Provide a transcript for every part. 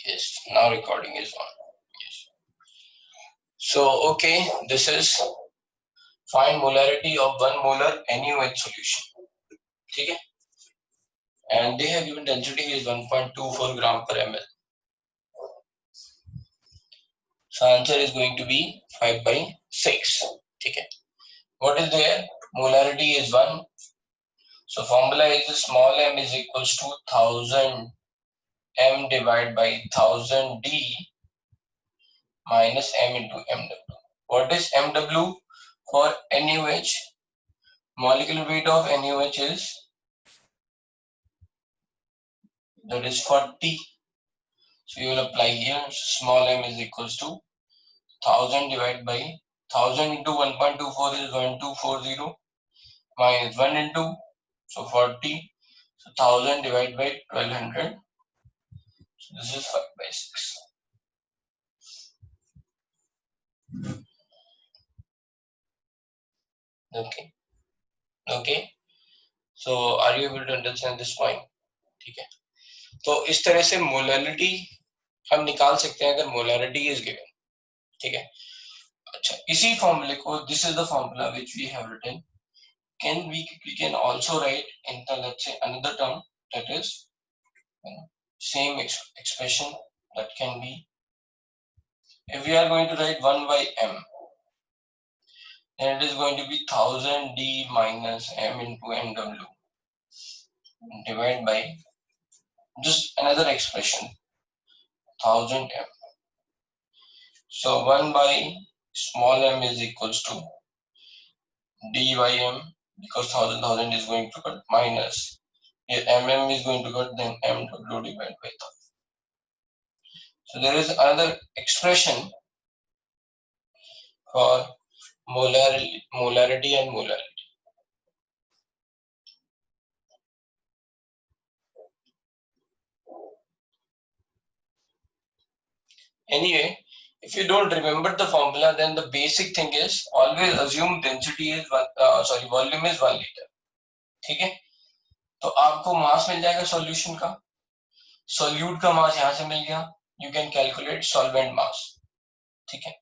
Yes, now recording is on. Yes. So okay, this is find molarity of 1 molar NaOH solution. ठीक है? And they have given density is 1.24 gram per ml. So answer is going to be 5/6. ठीक है? What is there? Molarity is 1. So formula is small m is equals to 1000 m divided by 1000 d minus m into mw. What is mw for NaOH? Molecular weight of NaOH is, that is 40. So you will apply here small m is equals to 1000 divided by 1000 into 1.24 is 1240 minus 1 into, so 40. So 1000 divided by 1200. So this is 5/6. Okay. Okay. So are you able to understand this point? ठीक है. तो इस तरह से molarity हम निकाल सकते हैं अगर मोलैरिटी इज गिवन. ठीक है. अच्छा, इसी फॉर्मूले को, this is the formula which we have written, we can also write in the, let's say, another term, that is same expression, that can be, if we are going to write 1 by m, then it is going to be 1000 d minus m into mw divided by just another expression 1000 m. So 1 by small m is equals to d by m, because 1000 is going to cut, minus here mm is going to cut, then mw divided by 1000. So there is another expression for molarity and molarity. Anyway, if you don't remember the formula, then the basic thing is always assume density is volume is 1 liter. ठीक है? तो आपको मास मिल जाएगा solution का, solute का मास यहां से मिल गया, यू कैन कैलकुलेट सॉल्वेंट मास. ठीक है?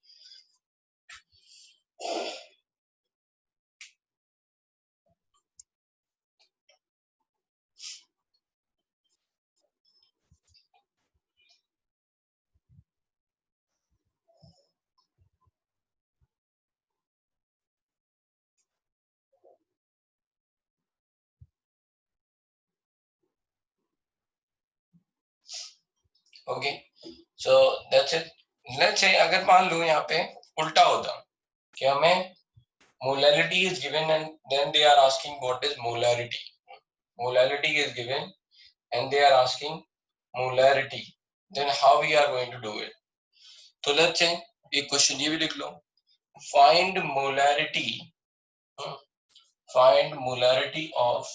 Okay, so that's it. Let's say अगर मान लो यहाँ पे उल्टा होता कि हमें molarity is given and then they are asking what is molarity. Molarity is given and they are asking molarity, then how we are going to do it? So let's say एक question ये भी लिख लो, find molarity, find molarity of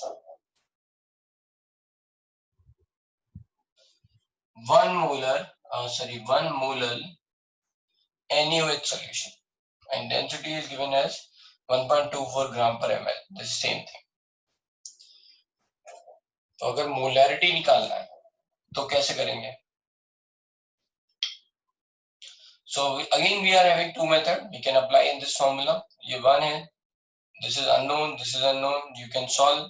1 molar NaOH solution and density is given as 1.24 gram per ml. This is same thing. तो अगर molarity निकालना है तो कैसे करेंगे? So again we are having two methods we can apply in this formula. ये one है, this is unknown, this is unknown, you can solve.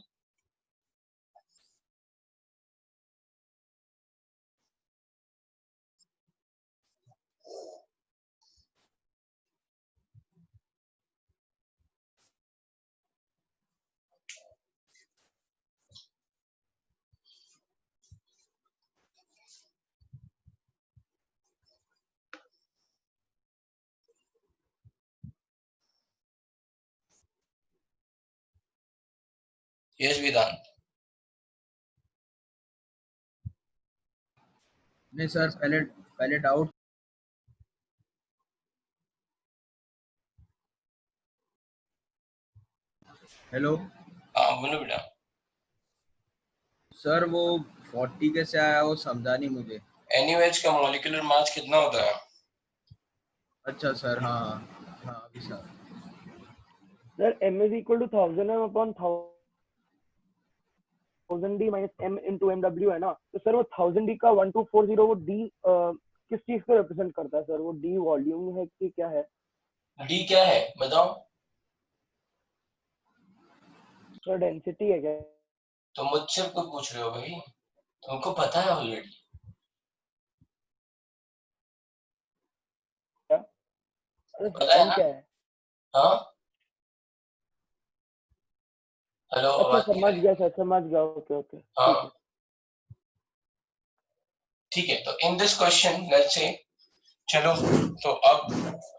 Yes, Vedant. नहीं सर, पहले डाउट. हेलो. हाँ बोलो बेटा. सर वो 40 कैसे आया वो समझा नहीं मुझे. NaOH का मॉलिक्यूलर मास कितना होता है? अच्छा सर, हाँ हाँ अभी sir. Sir, m is equal to 1000 m upon 1000 1000d minus m into mw है ना, तो सर वो 1000d का 1240 वो d किस चीज को रिप्रेजेंट करता है सर? वो d वॉल्यूम है कि क्या है? डी क्या है बताओ? सर डेंसिटी है क्या? तो मुझसे क्यों पूछ रहे हो भाई? तुमको पता है ऑलरेडी। अरे पता है m ना? क्या है? हाँ, हेलो, अच्छा आवाज नहीं आ समझ रही? गया सर, समझ गया, ओके ओके ठीक है। हाँ ठीक है, तो in this question let's say, चलो, तो अब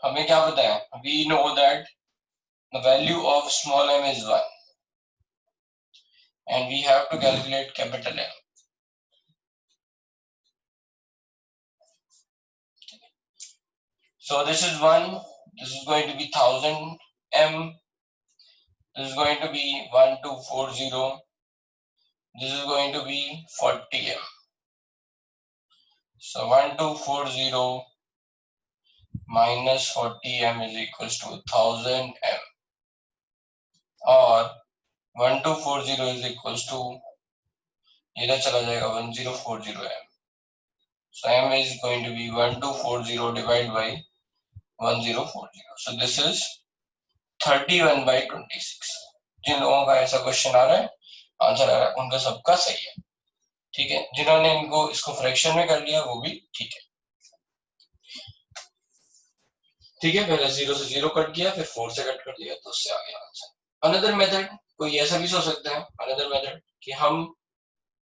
हमें क्या पता है? We know that the value of small m is 1 and we have to calculate capital M. So this is 1, this is going to be 1000 M, this is going to be 1240, this is going to be 40 M. So 1240 minus 40 M is equals to 1000 M, और 1240 is equals to, इधर चला जाएगा 1040 M. So M is going to be 1240 divided by 1040. So this is 31/26. जिन लोगों का ऐसा question आ रहा है, answer आ रहा है, उनका सबका सही है। ठीक है, जिन्होंने इनको इसको फ्रैक्शन में कर लिया वो भी ठीक है। ठीक है, पहले 0 से 0 कट किया, फिर 4 से कट कर दिया, तो उससे आ गया आंसर। अनदर मेथड, कोई ऐसा भी सोच सकता है, अनदर मेथड कि हम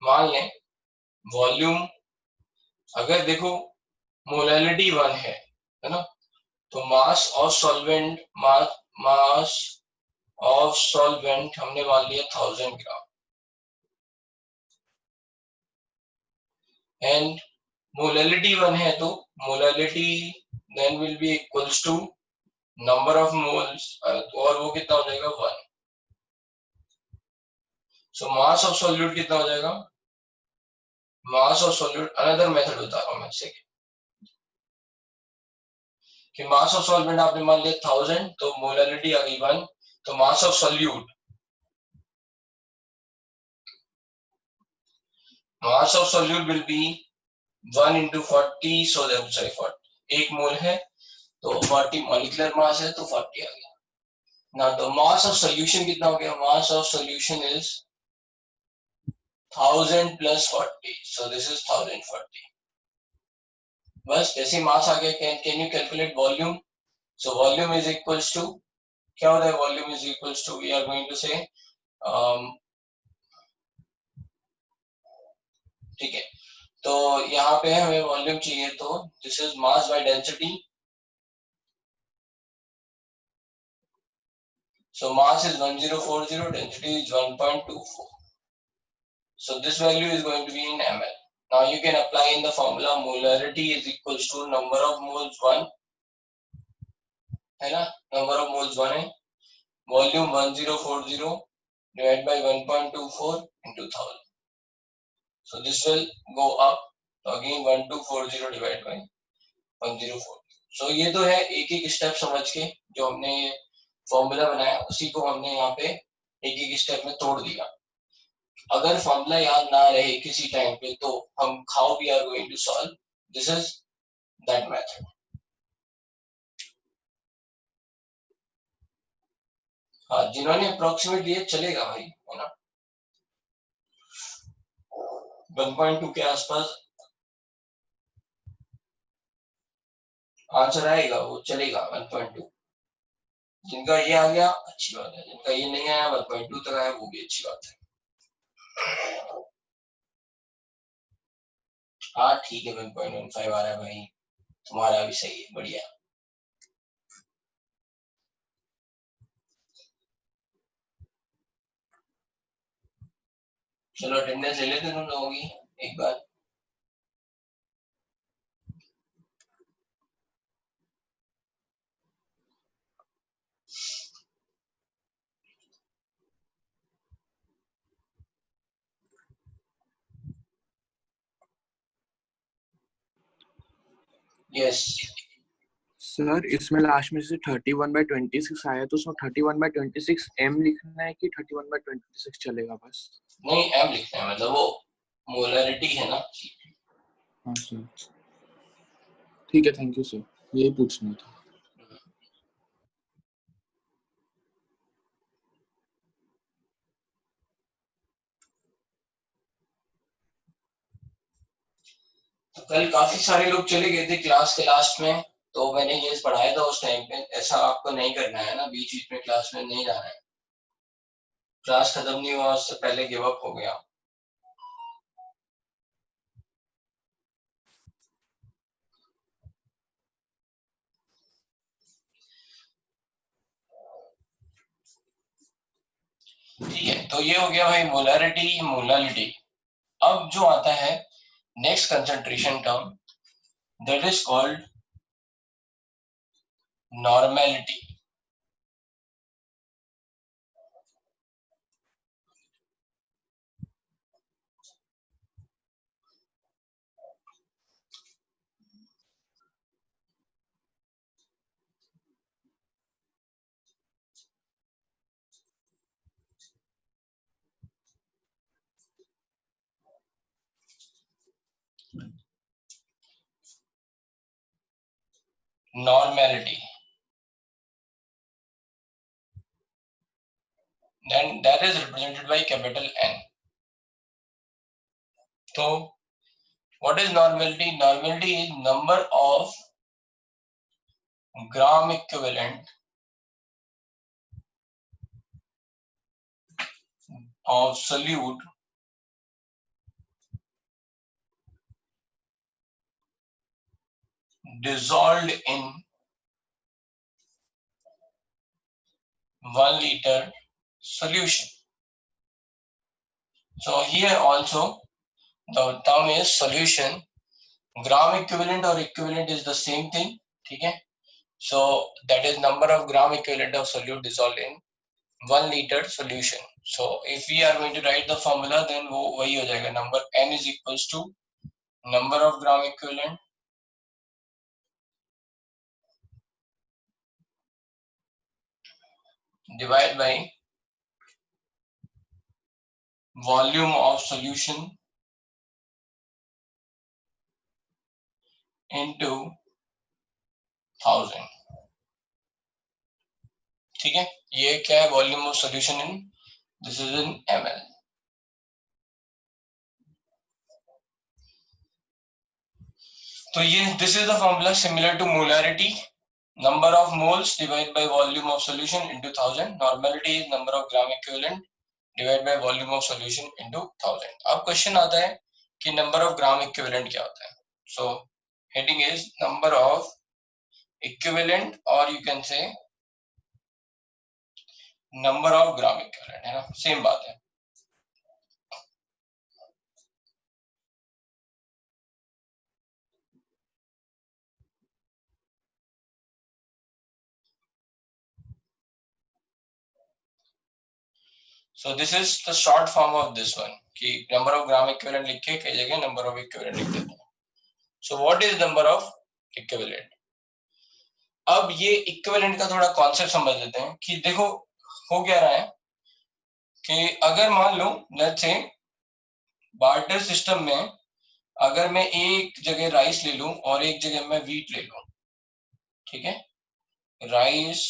मान लें वॉल्यूम, अगर देखो मोलैलिटी 1 है ना, तो mass of solvent, mass of solvent हमने मान लिया 1000 ग्राम, एंड मोलैलिटी 1 है, तो molality then will be equals to number of moles, और वो कितना हो जाएगा 1। सो मास ऑफ सॉल्यूट कितना हो जाएगा? मास ऑफ सॉल्यूट, अनदर मेथड बता रहा हूं मैं इससे, कि मास ऑफ सॉल्वेंट आपने मान लिया 1000, तो मोलैलिटी आ गई 1, तो mass of solute, mass of solute will be 1 into 40, so that sorry 40, एक मोल है तो 40 मॉलिक्यूलर मास है, तो 40 आ गया ना। तो मास ऑफ सॉल्यूशन कितना हो गया? मास of solution is 1000 plus 40, so this is 1040। बस जैसे मास आ गया, can you calculate volume? So volume is equals to, क्या होता है volume is equals to, we are going to say, ठीक है, तो यहाँ पे हमें वॉल्यूम चाहिए, तो this is mass by density. So mass is 1040, density is 1.24. So this value is going to be in ml. Now you can apply in the formula, molarity is equals to number of moles 1, है ना, number of moles 1 है, volume 1040 divided by 1.24 into 1000. So this will go up, so again 1240 divided by 1040. So ये तो है एक एक step समझ के जो हमने फॉर्मूला बनाया, उसी को हमने यहाँ पे एक एक स्टेप में तोड़ दिया। अगर फॉर्मूला याद ना रहे किसी टाइम पे, तो हम how we are going to solve, this is that method. हाँ, जिन्होंने अप्रोक्सीमेट लिए चलेगा भाई, है ना, 1.2 के आसपास आंसर आएगा, वो चलेगा 1.2। जिनका ये आ गया अच्छी बात है, जिनका ये नहीं आया 1.2 तक आया, वो भी अच्छी बात है। हाँ ठीक है, 1.15 आ रहा है भाई, तुम्हारा भी सही है, बढ़िया। चलो अटेंडेंस ले लेते तुम लोगों की एक बार। यस सर इसमें लास्ट में से 31/26 आया तो उसमें 31/26 m लिखना है कि 31/26 चलेगा बस? नहीं, एम लिखना है, मतलब वो मोलरिटी है ना। हाँ सर, ठीक है, थैंक यू सर, यही पूछना था। तो कल काफी सारे लोग चले गए थे क्लास के लास्ट में, तो मैंने ये पढ़ाया था उस टाइम पे। ऐसा आपको नहीं करना है ना, बीच बीच में क्लास में नहीं जाना है। क्लास खत्म नहीं हुआ उससे पहले गिव अप हो गया। ठीक है, तो ये हो गया भाई मोलरिटी, मोलालिटी। अब जो आता है next concentration term, that is called normality. Normality, then that is represented by capital N. So what is normality? Normality is number of gram equivalent of solute dissolved in 1 liter solution. So here also the term is solution. Gram equivalent or equivalent is the same thing. Okay? So that is number of gram equivalent of solute dissolved in 1 liter solution. So if we are going to write the formula, then वो वही हो जाएगा, number n is equals to number of gram equivalent divided by volume of solution into 1000. ठीक है, ये क्या है, volume of solution in, this is in ml. तो ये this is the formula similar to molarity, number of moles divided by volume of solution into 1000. Normality is number of gram equivalent divided by volume of solution into 1000. अब question आता है कि number of gram equivalent क्या होता है. So heading is number of equivalent, or you can say number of gram equivalent, है ना, same बात है. So this is the short form of this one, कि number of gram equivalent लिख के कई जगह number of equivalent लिख देते हैं. So what is number of equivalent? अब ये equivalent का थोड़ा concept समझ लेते हैं कि देखो हो क्या रहा है कि अगर मान लो let's say बार्टर सिस्टम में अगर मैं एक जगह राइस ले लूं और एक जगह मैं वीट ले लूं, ठीक है, rice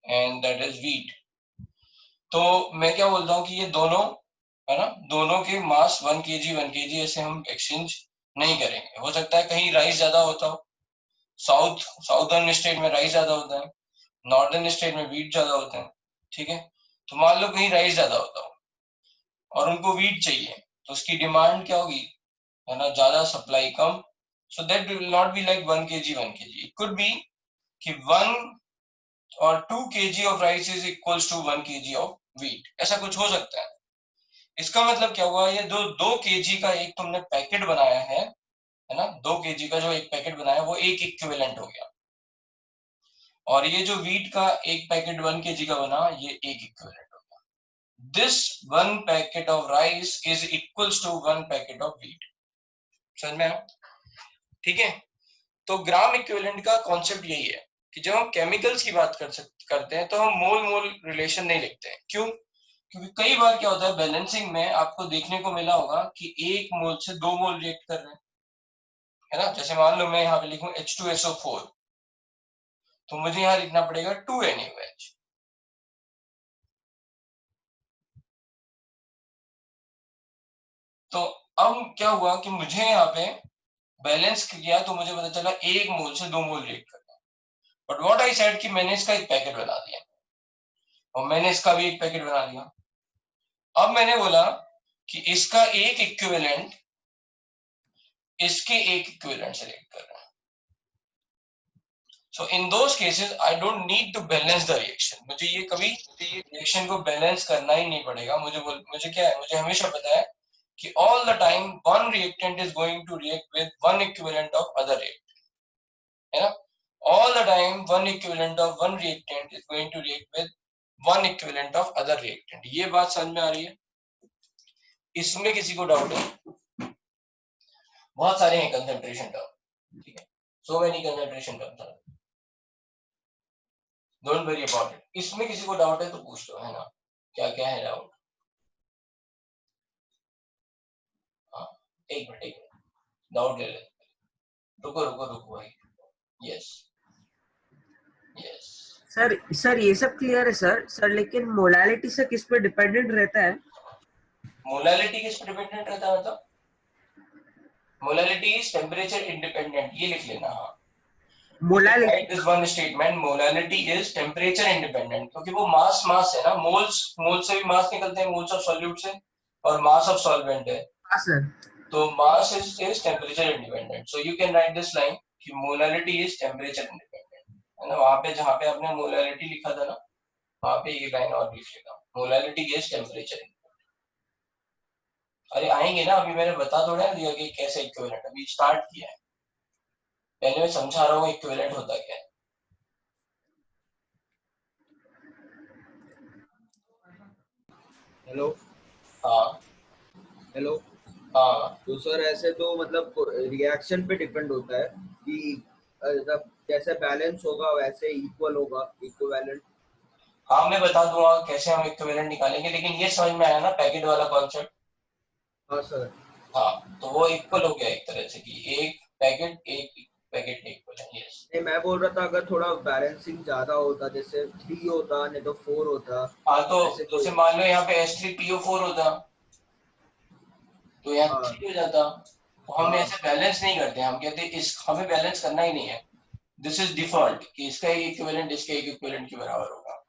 and that is wheat, तो मैं क्या बोलता हूँ कि ये दोनों है ना, दोनों के मास 1 kg ऐसे हम एक्सचेंज नहीं करेंगे. हो सकता है कहीं राइस ज्यादा होता हो, साउदर्न स्टेट में राइस ज्यादा होता है, नॉर्दर्न स्टेट में वीट ज्यादा होता है. ठीक है, तो मान लो कहीं राइस ज्यादा होता हो और उनको वीट चाहिए, तो उसकी डिमांड क्या होगी, है ना, ज्यादा, सप्लाई कम. So that will not be like 1 kg. It could be कि 1 और 2 kg of rice is equals to 1 kg of wheat, ऐसा कुछ हो सकता है. इसका मतलब क्या हुआ, ये दो kg का एक तुमने पैकेट बनाया है ना, 2 kg का जो एक पैकेट बनाया वो एक इक्विवेलेंट हो गया, और ये जो वीट का एक पैकेट 1 kg का बना ये एक इक्विवेलेंट हो गया. This 1 packet of rice is equals to 1 packet of wheat. समझ में आया? ठीक है, तो ग्राम इक्विवेलेंट का कॉन्सेप्ट यही है कि जब हम केमिकल्स की बात करते हैं तो हम मोल मोल रिलेशन नहीं लिखते हैं। क्यों? क्योंकि कई बार क्या होता है बैलेंसिंग में आपको देखने को मिला होगा कि 1 मोल से 2 मोल रिएक्ट कर रहे हैं, है ना। जैसे मान लो मैं यहाँ पे लिखूं H2SO4, तो मुझे यहाँ लिखना पड़ेगा 2NaOH। तो अब क्या हुआ कि मुझे यहाँ पे बैलेंस किया तो मुझे पता चला 1 मोल से 2 मोल रिएक्ट करना है। बट व्हाट आई सेड कि मैंने इसका एक पैकेट बना दिया और मैंने इसका भी एक पैकेट बना दिया। अब मैंने बोला कि इसका एक इक्विवेलेंट इसके एक इक्विवेलेंट से रिएक्ट कर रहा है। So in those cases I don't need to balance the reaction. मुझे ये कभी रिएक्शन को बैलेंस करना ही नहीं पड़ेगा। मुझे क्या है, मुझे हमेशा पता है कि all the time one reactant is going to react with one equivalent of other reactant, है ना। All the time one equivalent of one reactant is going to react with one equivalent of other reactant. ये बात समझ में आ रही है? इसमें किसी को डाउट है? बहुत सारे हैं कंसंट्रेशन टर्म, ठीक है, so many concentration terms are, don't worry about it. इसमें किसी को डाउट है तो पूछ लो, है ना, क्या क्या है डाउट। हाँ, एक मिनट डाउट ले ले, रुको रुको रुको भाई। यस यस सर ये सब क्लियर है सर लेकिन मोलालिटी से किस पे डिपेंडेंट रहता है? मोलालिटी किस पे डिपेंडेंट रहता है मतलब? मोलालिटी इज टेम्परेचर इंडिपेंडेंट, ये लिख लेना। हाँ, molality this one statement, molality is temperature independent, क्योंकि वो मास है ना, मोल्स से भी मास निकलते हैं, मोल्स ऑफ सॉल्यूट से, और मास ऑफ सॉल्वेंट है। हाँ सर। तो mass is temperature independent, so you can right this line कि मोलालिटी इज टेम्परेचर इंडिपेंडेंट, है ना। वहां पे जहां पे आपने मोलालिटी लिखा था ना, वहां पे ये लाइन और लिख लेगा, मोलालिटी इज टेम्परेचर इंडिपेंडेंट। अरे आएंगे ना, अभी मैंने बता थोड़ा दिया कि कैसे इक्विवेलेंट, अभी स्टार्ट किया है, पहले मैं समझा रहा हूँ इक्विवेलेंट होता क्या है। हेलो हाँ हेलो। हाँ तो सर ऐसे तो मतलब रिएक्शन पे डिपेंड होता है कि मतलब जैसे बैलेंस होगा वैसे इक्वल होगा, इक्विवेलेंट। हाँ, मैं बता दूंगा कैसे हम इक्विवेलेंट निकालेंगे, लेकिन ये समझ में आया ना पैकेट वाला कॉन्सेप्ट। हाँ सर। हाँ, तो वो इक्वल हो गया एक तरह से कि एक पैकेट इक्वल है। यस, नहीं, मैं बोल रहा था अगर थोड़ा बैलेंसिंग ज्यादा होता, जैसे 3 होता नहीं तो 4 होता। हाँ, तो ऐसे जैसे कोई। मान लो यहाँ पे H3PO4 होता तो यहाँ हाँ 3 हो जाता। तो हम हाँ, ऐसे बैलेंस नहीं करते, हम कहते हैं इस हमें बैलेंस करना ही नहीं है, दिस इज डिफॉल्ट कि इसका एक इक्विवेलेंट इसके एक इक्विवेलेंट के बराबर होगा।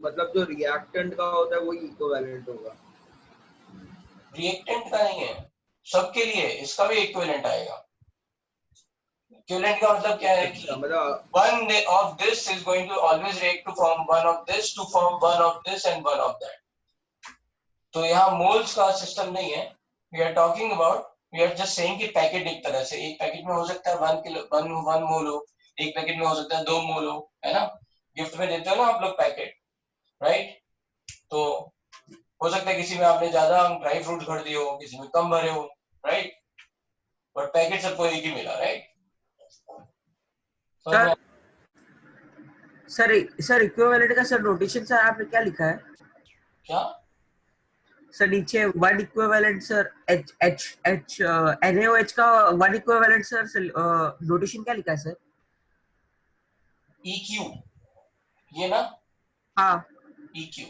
मतलब जो रिएक्टेंट का होता है वही इक्विवेलेंट होगा। रिएक्टेंट का नहीं है, सबके लिए इसका भी इक्विवेलेंट आएगा। इक्विवेलेंट का मतलब क्या है अच्छा, कि मतलब one of this is going to always react to form one of this to form one of this and one of that. तो यहाँ मोल्स का सिस्टम नहीं है, we are talking about, we are just saying कि packet एक तरह से, एक पैकेट में हो सकता है 1 मोल हो, एक पैकेट में हो सकता है 2 मोल हो, है ना। गिफ्ट में देते हो ना आप लोग पैकेट, राइट। तो हो सकता है किसी में आपने ज्यादा ड्राई फ्रूट भर दिए हो, किसी में कम भरे हो, राइट, बट पैकेट सबको एक ही मिला, राइट। सर सर इक्विवेलेंट का सर नोटेशन सर आपने क्या लिखा है? क्या सर नीचे one equivalent sir H H H NaOH का वन इक्विवेलेंट सर नोटेशन क्या लिखा है सर? EQ, ये ना, हाँ EQ।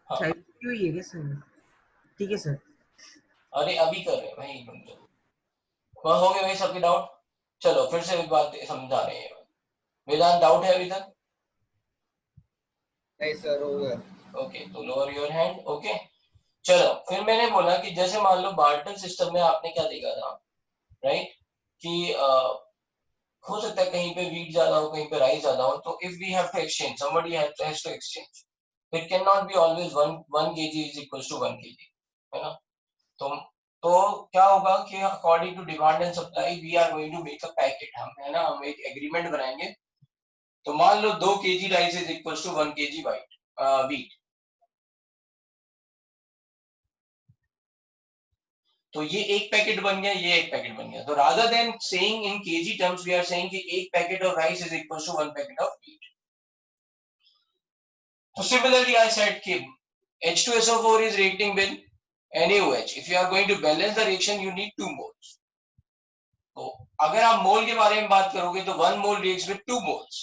हाँ, अच्छा क्यों ये क्या सर? ठीक है सर। अरे अभी कर रहे हैं भाई, वह हो गए भाई सबके डाउट। चलो फिर से एक बात समझा रहे हैं, वेदांत डाउट है अभी तक? नहीं सर, हो गया। ओके, तो लोअर योर हैंड। ओके, चलो फिर मैंने बोला कि जैसे मान लो बार्टन सिस्टम में आपने क्या देखा था, राइट, कि हो सकता है कहीं पे वीट ज्यादा हो, कहीं पे राइस ज्यादा हो, तो if we have to exchange, somebody has to exchange, it cannot be always 1 kg is equals to 1 kg, है ना। तो तो क्या होगा कि according to demand and supply we are going to make a packet, हम, है ना, हम एक एग्रीमेंट बनाएंगे। तो मान लो 2 kg rice is equals to 1 kg wheat, तो ये एक पैकेट बन गया, ये एक पैकेट बन गया, गया। तो rather than saying in kg terms we are saying कि एक packet of rice is equal to 1 packet of meat. So similarly, I said कि H2SO4 is reacting with NaOH. If you are going to balance the reaction, you need 2 moles. तो अगर आप मोल के बारे में बात करोगे तो 1 mole reacts with 2 moles.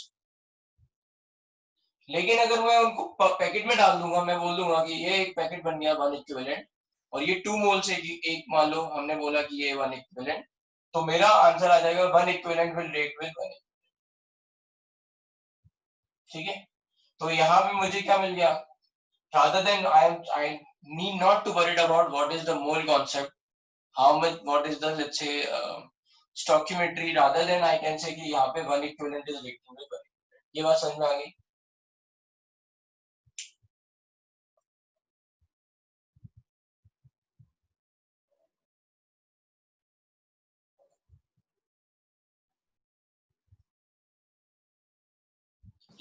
लेकिन अगर मैं उनको पैकेट में डाल दूंगा, मैं बोल दूंगा कि ये एक पैकेट बन गया 1 इक्विवेलेंट और ये 2 मोल से एक मान लो हमने बोला कि ये 1 इक्विवेलेंट, तो मेरा आंसर आ जाएगा 1 इक्विवेलेंट विल रिएक्ट विद 1। ठीक है, तो यहाँ भी मुझे क्या मिल गया, rather than I need not to worry about what is the mole concept, how much, what is the, let's say, stoichiometry, rather than I can say कि यहाँ पे 1 equivalent is reacting with 1। ये बात समझ में आ गई?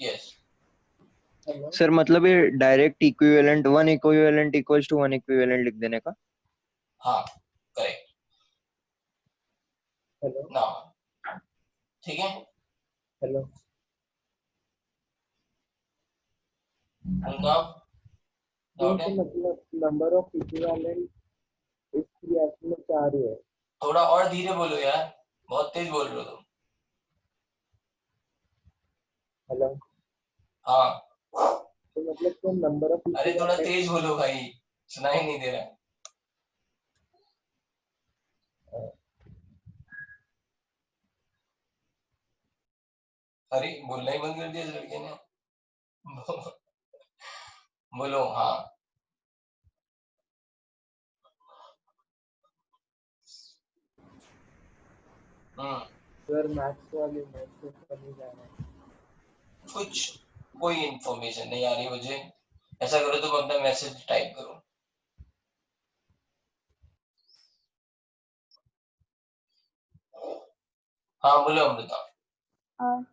Yes. सर मतलब ये direct equivalent 1 equivalent equals to 1 equivalent लिख देने का। हाँ करेक्ट। हेलो ना ठीक है, हेलो उनका डाउट है? मतलब नंबर ऑफ इक्विवेलेंट इस रिएक्शन में 4 है। थोड़ा और धीरे बोलो यार, बहुत तेज बोल रहे हो तुम। हेलो हाँ तो मतलब तो नंबर ऑफ अरे थोड़ा तेज बोलो भाई, सुनाई नहीं दे रहा। अरे बोलना ही बंद कर दिया इस लड़के ने। बोलो हाँ। सर मैथ्स वाले मैथ्स पर नहीं जा रहा है। कुछ कोई इंफॉर्मेशन नहीं आ रही मुझे। ऐसा करो तुम अपना मैसेज टाइप करो। हाँ बोलो अमृता।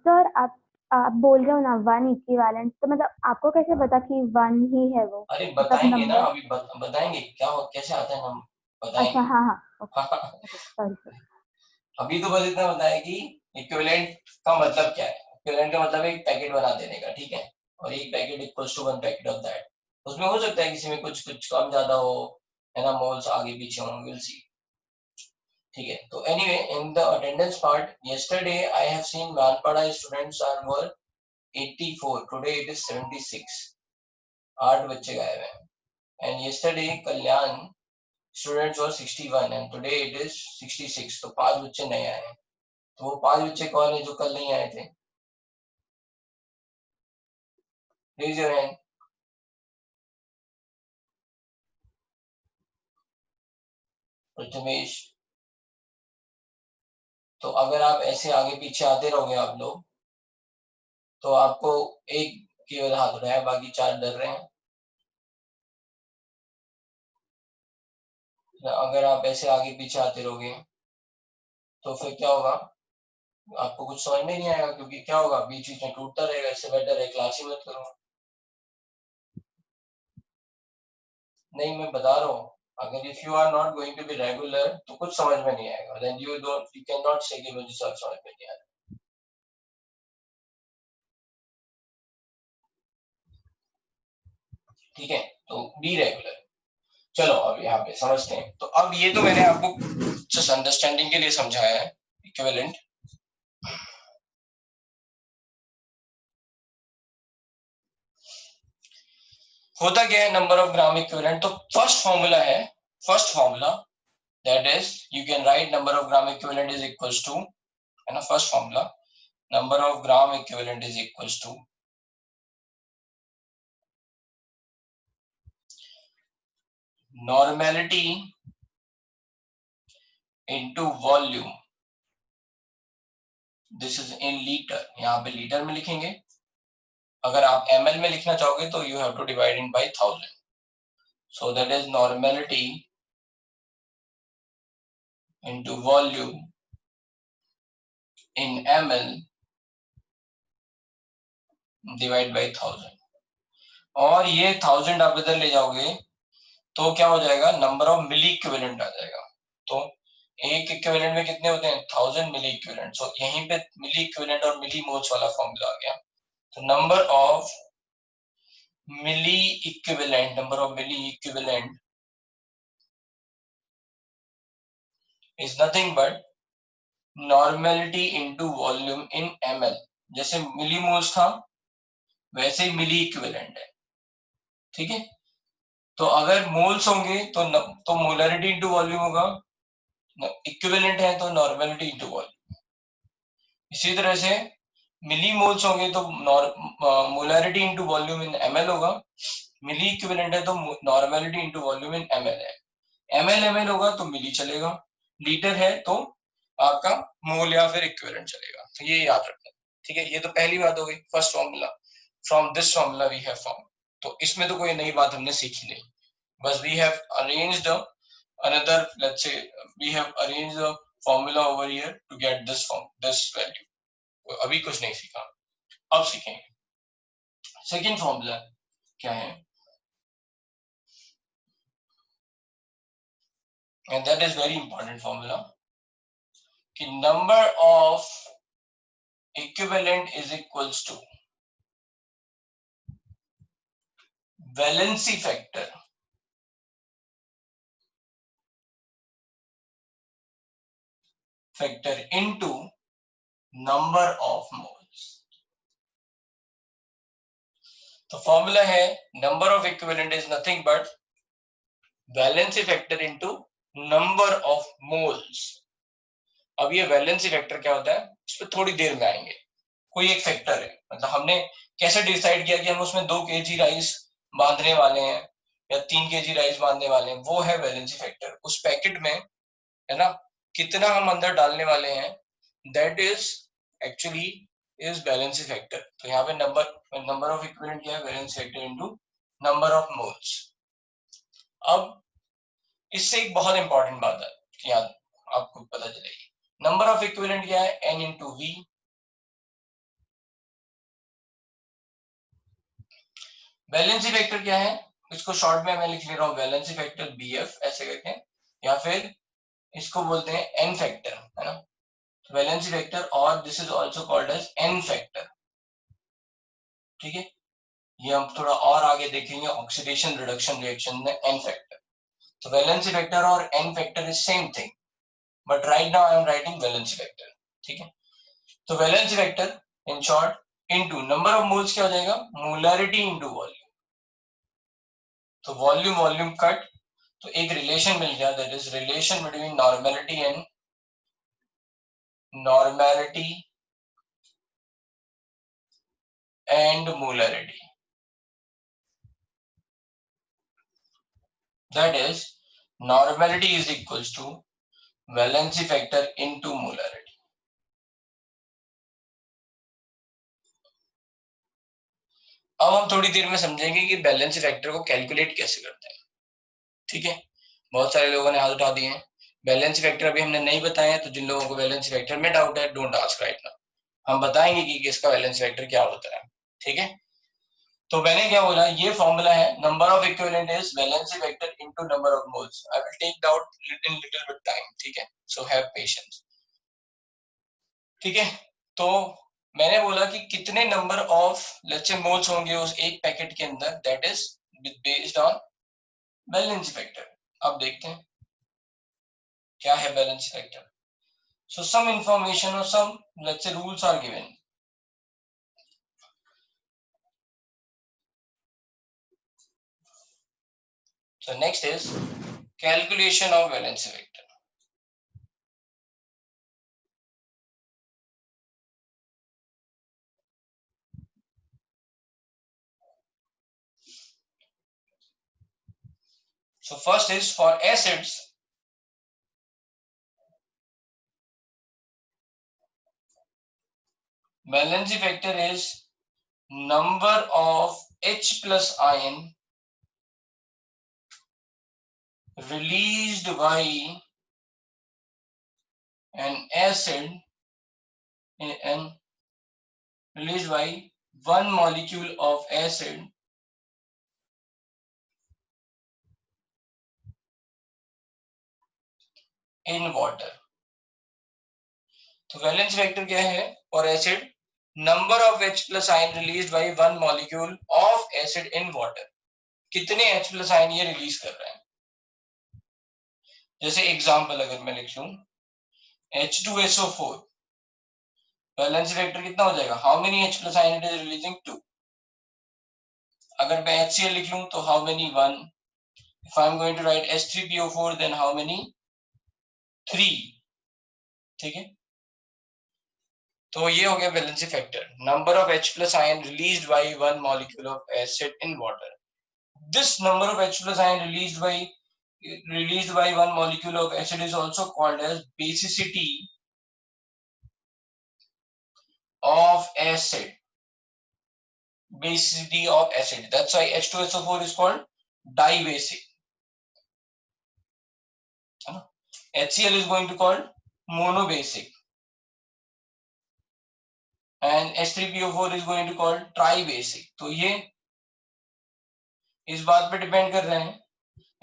सर आप बोल रहे हो ना 1 इक्विवेलेंट, तो मतलब आपको कैसे पता कि 1 ही है वो? अरे बताएंगे ना, नंबर अभी बताएंगे क्या कैसे आता है, हम अच्छा बताएंगे। हाँ सॉरी अभी तो बस इतना बताया कि इक्विवेलेंट का मतलब क्या है। इक्विवेलेंट का मतलब एक पैकेट बना देने का, ठीक है, और एक packet equals to 1 packet of that. उसमें हो सकता है किसी में कुछ कुछ कम ज्यादा हो, है ना, मोल्स आगे पीछे हो, विल सी। ठीक है, तो anyway in the attendance part yesterday I have seen Manpada students were 84, today it is 76, 8 बच्चे गायब हैं। and yesterday Kalyan students were 61 and today it is 66, तो 5 बच्चे नए आए हैं। तो वो 5 बच्चे कौन है जो कल नहीं आए थे? Raise your hand. प्रथमेश। तो अगर आप ऐसे आगे पीछे आते रहोगे आप लोग, तो आपको एक केवल हाथ उठाया है, बाकी 4 डर रहे हैं। अगर आप ऐसे आगे पीछे आते रहोगे तो फिर क्या होगा, आपको कुछ समझ में नहीं आएगा, क्योंकि क्या होगा, बीच बीच में टूटता रहेगा। इससे बेटर है क्लास ही मत करो। नहीं मैं बता रहा हूँ, अगर if you are not going to be regular तो कुछ समझ में नहीं आएगा। देन यू कैन नॉट से कि मुझे सब समझ में नहीं आ रहा। ठीक है, तो बी रेगुलर। चलो अब यहाँ पे समझते हैं। तो अब ये तो मैंने आपको जस्ट अंडरस्टैंडिंग के लिए समझाया है इक्विवेलेंट। होता क्या है नंबर ऑफ ग्राम इक्विवेलेंट? तो first formula that is you can write number of gram equivalent is equals to, है ना, first formula number of gram equivalent is equals to normality into volume. This is in litre, यहाँ पे litre में लिखेंगे। अगर आप ml में लिखना चाहोगे तो you have to divide in by 1000। So that is normality into volume in ml divide by 1000। और ये 1000 आप इधर ले जाओगे तो क्या हो जाएगा, नंबर ऑफ मिली इक्विवेलेंट आ जाएगा। तो एक इक्विवेलेंट में कितने होते हैं 1000 मिली इक्विवेलेंट। सो यहीं पे मिली इक्विवेलेंट और मिली मोल्स वाला फॉर्मूला आ गया। तो number of milli equivalent is nothing but normality into volume in ml। जैसे मिली मोल्स था वैसे ही मिली इक्विवेलेंट है, ठीक है। तो अगर मोल्स होंगे तो मोलरिटी इनटू वॉल्यूम होगा, इक्विवेलेंट है तो नॉर्मेलिटी इनटू वॉल्यूम। इसी तरह से मिली मोल्स होंगे तो molarity into volume in ml होगा, मिली इक्विवेलेंट है तो normality into volume in ml है। ml होगा तो मिली चलेगा, लीटर है तो आपका मोल या फिर इक्विवेलेंट चलेगा। तो ये याद रखना, ठीक है। ये तो पहली बात हो गई, first formula. From this formula we have found. तो इसमें तो कोई नई बात हमने सीखी नहीं, बस we have arranged another, let's say we have arranged the formula over here to get this value। तो अभी कुछ नहीं सीखा, अब सीखेंगे। सेकेंड फॉर्मूला क्या है, and that is very important formula कि number of equivalent is equals to valency factor into number of moles। तो फॉर्मूला है number of equivalent is nothing but valency factor into number of moles. अब ये valency factor क्या होता है इस पर थोड़ी देर में आएंगे। कोई एक फैक्टर है, मतलब हमने कैसे डिसाइड किया कि हम उसमें 2 kg राइस बांधने वाले हैं या 3 kg राइस बांधने वाले हैं, वो है वैलेंसी फैक्टर। उस पैकेट में है ना कितना हम अंदर डालने वाले हैं, that is actually is valency factor. तो यहाँ पे नंबर ऑफ इक्विवेलेंट क्या है, valency factor into number of moles. अब इससे एक बहुत इंपॉर्टेंट बात है कि याद आपको पता चलेगी, नंबर ऑफ इक्विवेलेंट क्या है n into V. Valency factor क्या है, इसको शॉर्ट में मैं लिख ले रहा हूँ वैलेंसी फैक्टर BF ऐसे करके, या फिर इसको बोलते हैं n फैक्टर, है ना वैलेंसी फैक्टर, और this is also called as n factor, ठीक है। ये हम थोड़ा और आगे देखेंगे ऑक्सीडेशन रिडक्शन रिएक्शन में n फैक्टर। तो वैलेंसी फैक्टर और n factor is same thing, but right now I am writing valency factor, ठीक है। तो valency factor in short into number of moles क्या हो जाएगा, मोलरिटी इनटू वॉल्यूम। तो वॉल्यूम कट, तो एक रिलेशन मिल गया, that is relation between normality and molarity, that is normality is equals to valency factor into molarity. अब हम थोड़ी देर में समझेंगे कि बैलेंसी फैक्टर को कैलकुलेट कैसे करते हैं, ठीक है। बहुत सारे लोगों ने हाथ उठा दिए हैं, बैलेंसी फैक्टर अभी हमने नहीं बताया, तो जिन लोगों को बैलेंसी फैक्टर में डाउट है डोंट आस्क राइट नाउ, हम बताएंगे कि इसका बैलेंसी फैक्टर क्या होता है, ठीक है। तो मैंने क्या बोला, ये फॉर्मूला है number of equivalent is valency factor into number of moles. I will take doubt in little bit time, ठीक है, सो हैव पेशेंस, ठीक है। तो मैंने बोला कि कितने number of let's say moles होंगे उस एक पैकेट के अंदर, that is based on valency factor. अब देखते हैं क्या है valency factor. So some information और some let's say rules are given. So next is calculation of valency vector. So first is for acids, valency factor is number of H plus ion released by an acid and released by one molecule of acid in water. तो valence vector क्या है for acid? Number of H+ ion released by one molecule of acid in water. कितने H+ ion ये release कर रहा है। जैसे example अगर मैं लिख लूं H2SO4, वैलेंस वेक्टर कितना हो जाएगा? How many H+ ion it is releasing? 2। अगर मैं HCl लिख लूं तो how many? 1। If I am going to write H3PO4 then how many? 3। ठीक है, तो ये हो गया valency factor, number of H+ ion released by one molecule of acid in water. This number of H+ ion released by one molecule of acid is also called as basicity of acid. Basicity of acid. That's why H2SO4 is called dibasic. HCl is going to call monobasic, and H3PO4 is going to call tribasic. तो ये इस बात पे depend कर रहे हैं,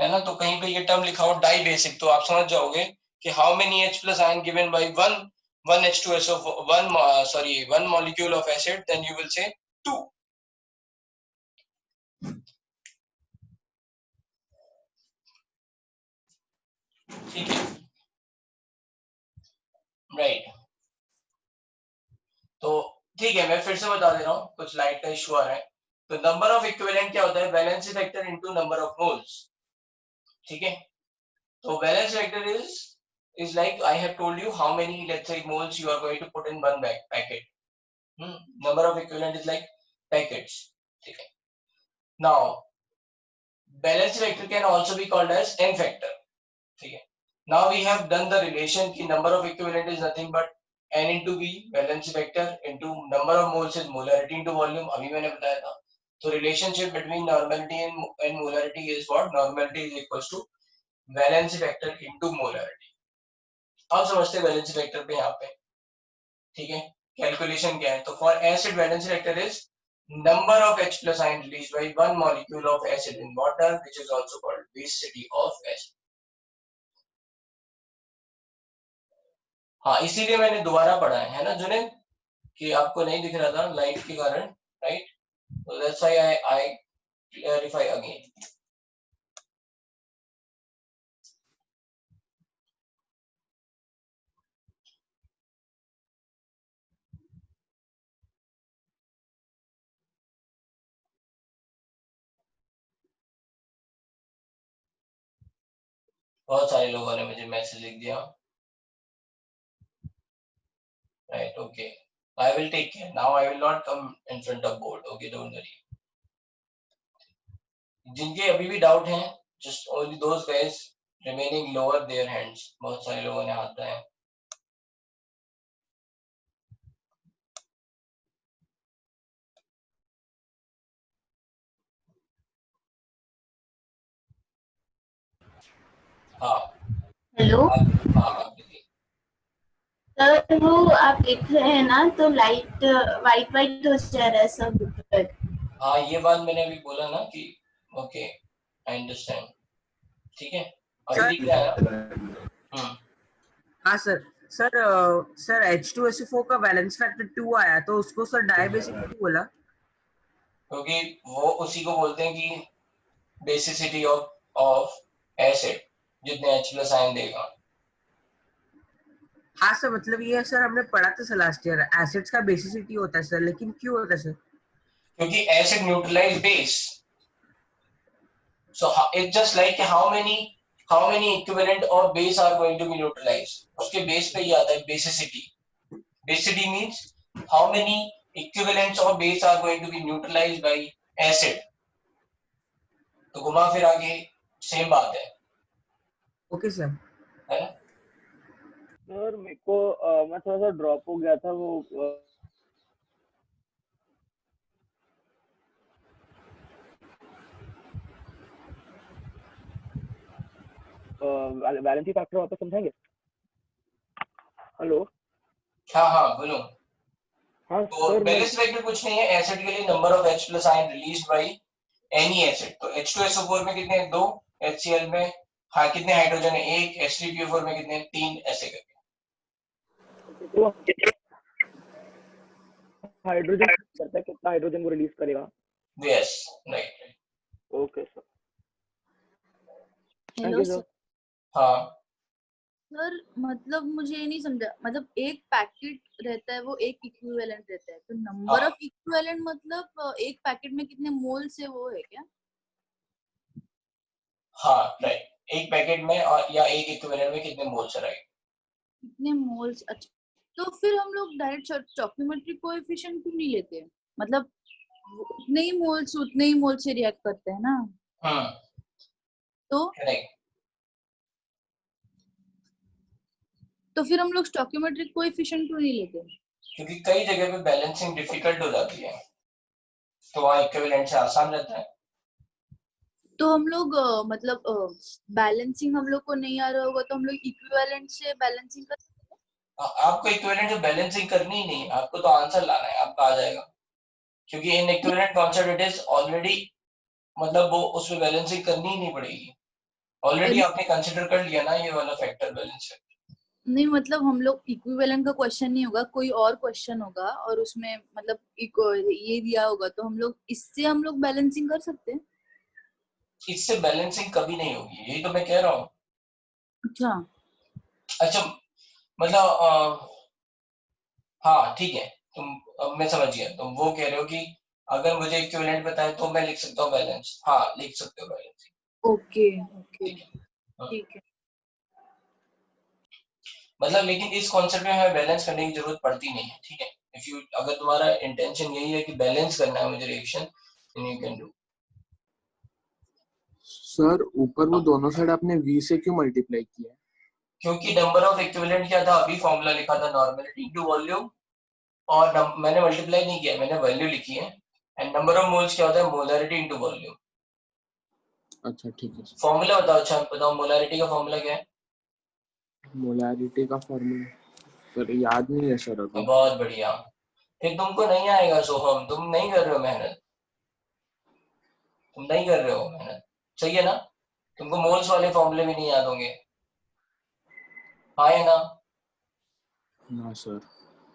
है ना। तो कहीं पे ये टर्म लिखा हो डाइबेसिक तो आप समझ जाओगे कि how many H+ ion given by one H2SO4 one molecule of acid, then you will say 2. ठीक है, राइट। तो ठीक है, मैं फिर से बता दे रहा हूँ, कुछ लाइट का इशू आ रहा है। तो नंबर ऑफ इक्विवेलेंट क्या होता है? Valency vector into number of moles. ठीक है, तो valency vector is like I have told you how many, let's say, moles you are going to put in one packet. Number of equivalent is like packets. Okay. Now, balance vector can also be called as n factor. Okay. Now we have done the relation ki number of equivalent is nothing but n into v, valence vector into number of moles is molarity into volume. अभी मैंने बताया था। तो relationship between normality and molarity is what? Normality is equals to valence vector into molarity. आप समझते हैं valency vector पे यहाँ पे, ठीक है। कैलकुलेशन क्या है? तो for acid valency vector is number of H+ ion released by one molecule of acid in water which is also called basicity of acid. हाँ, इसीलिए मैंने दोबारा पढ़ा है ना जुनेद, कि आपको नहीं दिख रहा था लाइट के कारण, right. So that's why I clarify again. बहुत सारे लोगों ने मुझे मैसेज लिख दिया, right. Okay, I will take care. Now I will not come in front of board. Okay, don't worry. जिनके अभी भी डाउट हैं, just only those guys remaining lower their hands. बहुत सारे लोगों ने हाथ उठाए। हाँ हेलो हाँ, सर, वो आप लिख रहे हैं ना तो लाइट वाइट वाइट हो जा रहा है सब। हाँ, ये बात मैंने अभी बोला ना कि ओके, आई अंडरस्टैंड। ठीक है, अभी दिख रहा है। हाँ सर। सर H2SO4 का वैलेंस फैक्टर 2 आया तो उसको सर डायबेसिक क्यों बोला? क्योंकि वो उसी को बोलते हैं कि बेसिसिटी ऑफ एसिड, जितने H+ आयन देगा। हाँ सर, मतलब ये सर हमने पढ़ा था सर लास्ट ईयर, एसिड्स का बेसिसिटी होता है सर, लेकिन क्यों होता है सर? क्योंकि acid neutralize base, so it's just like how many equivalent or base are going to be neutralized, उसके बेस पे ही आता है basicity. Basicity means how many equivalents or base are going to be neutralized by acid। तो घुमा फिरा के same बात है। Okay sir. है ना? सर मेरे को मैं थोड़ा सा ड्रॉप हो गया था, वो वैलेंसी फैक्टर वापस समझाएंगे? हेलो, हाँ हाँ बोलो। हाँ तो सर, बैलेंस वेक्टर कुछ नहीं है, एसिड के लिए number of H+ ion released by any acid. तो H2SO4 में कितने हैं? 2, HCl में हाँ कितने हाइड्रोजन है, एक, H3PO4 में कितने, 3, ऐसे करके। तो हाइड्रोजन करता है, कितना हाइड्रोजन वो रिलीज करेगा। Yes right. Okay sir, thank hello you sir. Sir. हाँ सर मतलब मुझे ये नहीं समझा, मतलब एक पैकेट रहता है वो एक इक्विवेलेंट रहता है, तो नंबर हाँ ऑफ इक्विवेलेंट मतलब एक पैकेट में कितने मोल से वो है क्या? हाँ राइट, एक पैकेट में और या एक इक्विवेलेंट में कितने मोल्स है, राइट। कितने मोल्स? अच्छा, तो फिर हम लोग डायरेक्ट स्टोइकियोमेट्रिक कोएफिशिएंट क्यों नहीं लेते? मतलब उतने ही मोल्स से रिएक्ट करते हैं ना, तो करेक्ट। तो फिर हम लोग स्टोइकियोमेट्रिक कोएफिशिएंट क्यों नहीं लेते? क्योंकि कई जगह पे बैलेंसिंग डिफिकल्ट हो जाती है, तो वहाँ इक्विवेलेंट से आसान रहता है। तो हम लोग मतलब बैलेंसिंग हम लोग को नहीं आ रहा होगा तो हम लोग इक्विवेलेंट से बैलेंसिंग कर सकते आपको इक्विवेलेंट से बैलेंसिंग करनी ही नहीं, आपको तो आंसर लाना है, आपका आ जाएगा। क्योंकि in equivalent concept it is already, मतलब वो उसमें बैलेंसिंग करनी ही नहीं पड़ेगी, ऑलरेडी हैं? आपने कंसिडर कर लिया ना ये वाला फैक्टर बैलेंस। नहीं मतलब हम लोग इक्विवेलेंट का क्वेश्चन नहीं होगा, कोई और क्वेश्चन होगा और उसमें मतलब ये दिया होगा तो हम लोग इससे हम लोग बैलेंसिंग कर सकते हैं। इससे बैलेंसिंग कभी नहीं होगी, यही तो मैं कह रहा हूँ। अच्छा, अच्छा मतलब हाँ ठीक है, तुम, अब मैं समझ गया, तुम वो कह रहे हो कि अगर मुझे इक्विवेलेंट पता है तो मैं लिख सकता हूँ बैलेंस, हाँ लिख सकते हो बैलेंस। ओके ओके, ठीक है हाँ। ठीक है। मतलब लेकिन इस कॉन्सेप्ट में हमें बैलेंस करने की जरूरत पड़ती नहीं है, ठीक है। इफ यू, अगर तुम्हारा इंटेंशन यही है कि बैलेंस करना है मुझे reaction, then you can do. Sir ऊपर वो दोनों साइड आपने v से क्यों मल्टीप्लाई किया? क्योंकि नंबर ऑफ इक्विवेलेंट क्या था, अभी फॉर्मूला लिखा था, नॉर्मेलिटी इनटू वॉल्यूम, और मैंने मल्टीप्लाई नहीं किया, मैंने वैल्यू लिखी है। एंड नंबर ऑफ मोल्स क्या होता है, मोलैरिटी इनटू वॉल्यूम। अच्छा ठीक है सर। फॉर्मूला बताओ, अच्छा बताओ मोलैरिटी का फॉर्मूला क्या है। मोलैरिटी का फॉर्मूला सर याद नहीं है सर अभी। बहुत बढ़िया, फिर तुमको नहीं आएगा सोहम, तुम नहीं कर रहे हो मेहनत, तुम नहीं कर रहे हो मेहनत, सही है ना। तुमको मोल्स वाले फॉर्मूले भी नहीं याद होंगे, हाँ या ना। ना सर।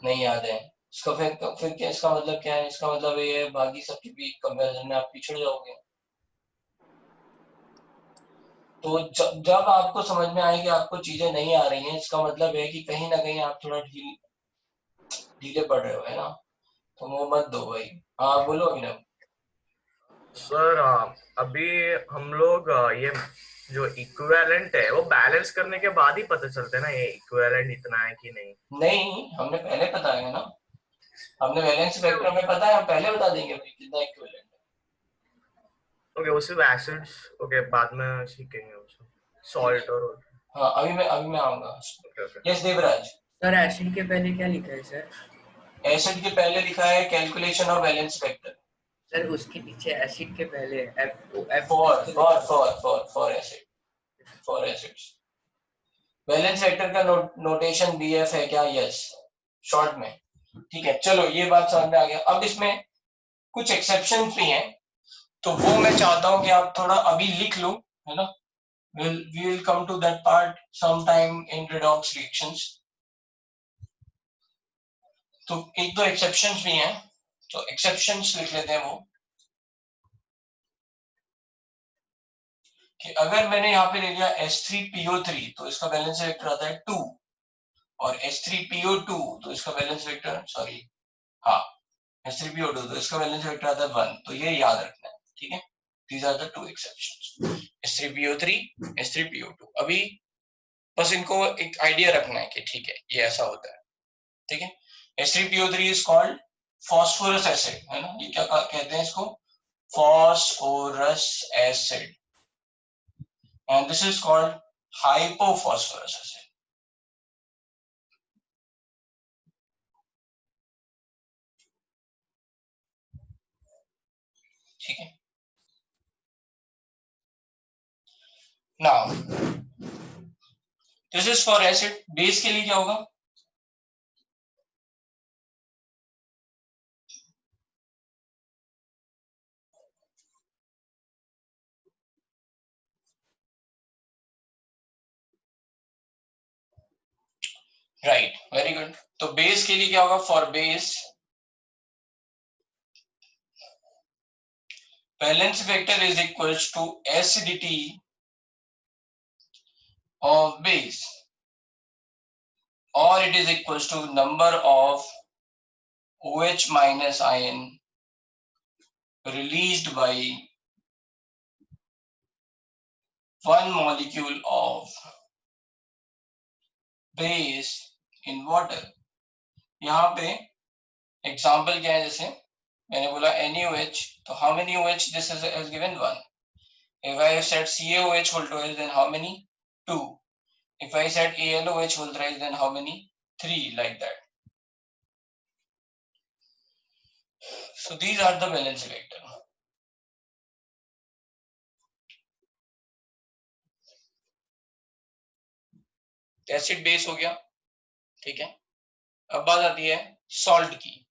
नहीं याद है, इसका फिर क्या, इसका मतलब क्या है, इसका मतलब ये है बाकी सबके भी कंपैरिजन में आप पिछड़ जाओगे। तो जब आपको समझ में आए कि आपको चीजें नहीं आ रही हैं, इसका मतलब है कि कहीं ना कहीं आप थोड़ा ढीले पड़ रहे हो, है ना। तो वो मत दो भाई। हाँ बोलो अभिनव। सर अभी हम लोग ये जो इक्विवेलेंट है वो बैलेंस करने के बाद ही पता चलता है ना ये इक्विवेलेंट इतना है कि नहीं। नहीं, हमने पहले बताया ना, हमने वैलेंस वेक्टर में पता है, हम पहले बता देंगे भाई कितना इक्विवेलेंट है। ओके, वो सिर्फ एसिड्स, ओके बाद में सीखेंगे उसको, सॉल्ट और हाँ अभी मैं आऊंगा। Okay okay. Yes Devraj. Sir acid के पहले क्या लिखा है सर? एसिड के पहले लिखा है calculation of valence vector. Sir उसके पीछे एसिड के पहले फॉर एसिड्स वैलेंस वेक्टर का नोटेशन बीएफ है क्या, यस शॉर्ट में। ठीक है चलो, ये बात समझ में आ गया। अब इसमें कुछ एक्सेप्शन भी हैं, तो वो मैं चाहता हूं कि आप थोड़ा अभी लिख लो, है ना। we will come to that part sometime in redox reactions। तो एक दो एक्सेप्शंस भी हैं, तो एक्सेप्शंस लिख लेते हैं वो, कि अगर मैंने यहाँ पे ले लिया H3PO3 तो इसका बैलेंस वेक्टर आता है 2, और H3PO2 तो इसका बैलेंस वेक्टर, सॉरी हाँ H3PO2 तो इसका बैलेंस वेक्टर आता है 1। तो ये याद रखना है, ठीक है। These are the two exceptions, H3PO3, H3PO2। अभी बस इनको एक आइडिया रखना है कि ठीक है ये ऐसा होता है, ठीक है। H3PO3 is called phosphorus acid, है ना, ये क्या कहते हैं इसको, phosphorus acid, and this is called hypophosphorus acid। ठीक है। Now this is for acid। Base के लिए क्या होगा, राइट, वेरी गुड। तो बेस के लिए क्या होगा? For base balance vector is equals to acidity of base, or it is equals to number of OH minus ion released by one molecule of base in water। यहाँ पे example क्या है? जैसे मैंने बोला NaOH, तो how many OH this is given? 1. If I said CaOH whole twice, then how many? 2. If I said AlOH whole thrice, then how many? 3, like that. So these are the valence vector। Acid base हो गया, ठीक है। अब बात आती है salt की।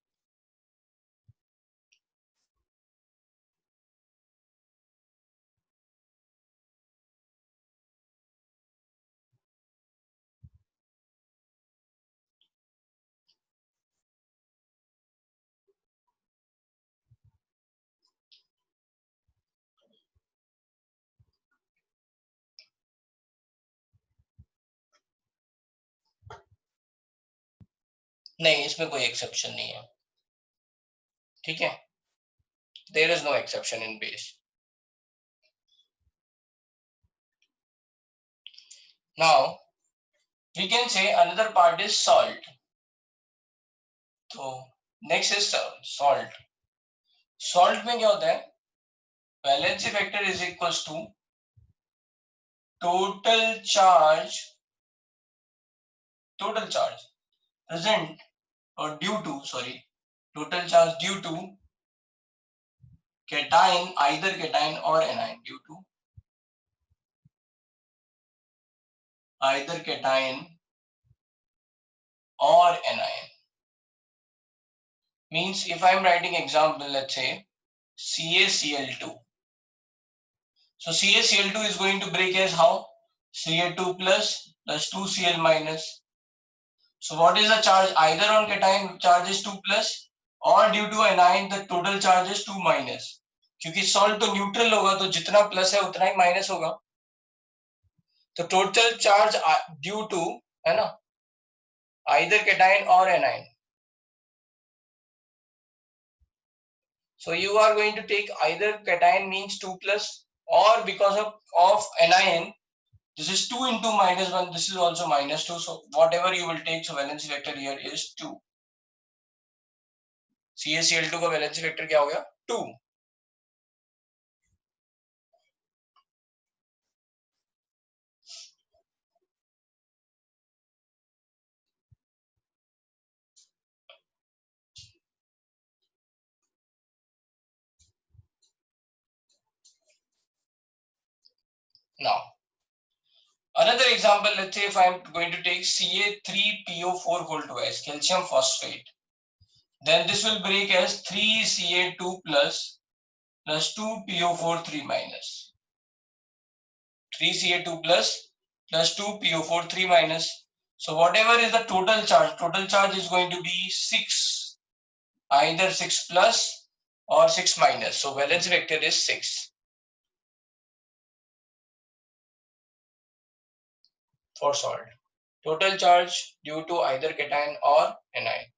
नहीं, इसमें कोई एक्सेप्शन नहीं है, ठीक है। There is no exception in base. Now we can say another part is salt. तो नेक्स्ट इज सॉल्ट। सॉल्ट में क्या होता है? Valency vector is equals to total charge present or due to, total charge due to cation, either cation or anion, due to either cation or anion। Means if I am writing example, let's say CaCl2, so CaCl2 is going to break as how? Ca2 plus 2Cl minus। So what is the charge? Either on cation charge is 2 plus, or due to anion the total charge is 2 minus। क्योंकि salt तो neutral होगा, तो जितना plus है उतना ही minus होगा। तो total charge due to, है ना, either cation or anion। So you are going to take either cation means 2 plus, or because of anion this is 2 into minus 1, this is also minus 2, so whatever you will take, so valence vector here is 2। CaCl2 का valence vector क्या हो गया? 2। Now another example, let's say if I am going to take Ca3PO4 whole twice, calcium phosphate, then this will break as 3Ca2 plus 2PO4 3 minus, 3Ca2 plus 2PO4 3 minus। So whatever is the total charge is going to be 6, either 6 plus or 6 minus, so valence vector is 6 for salt। Total charge due to either cation or anion।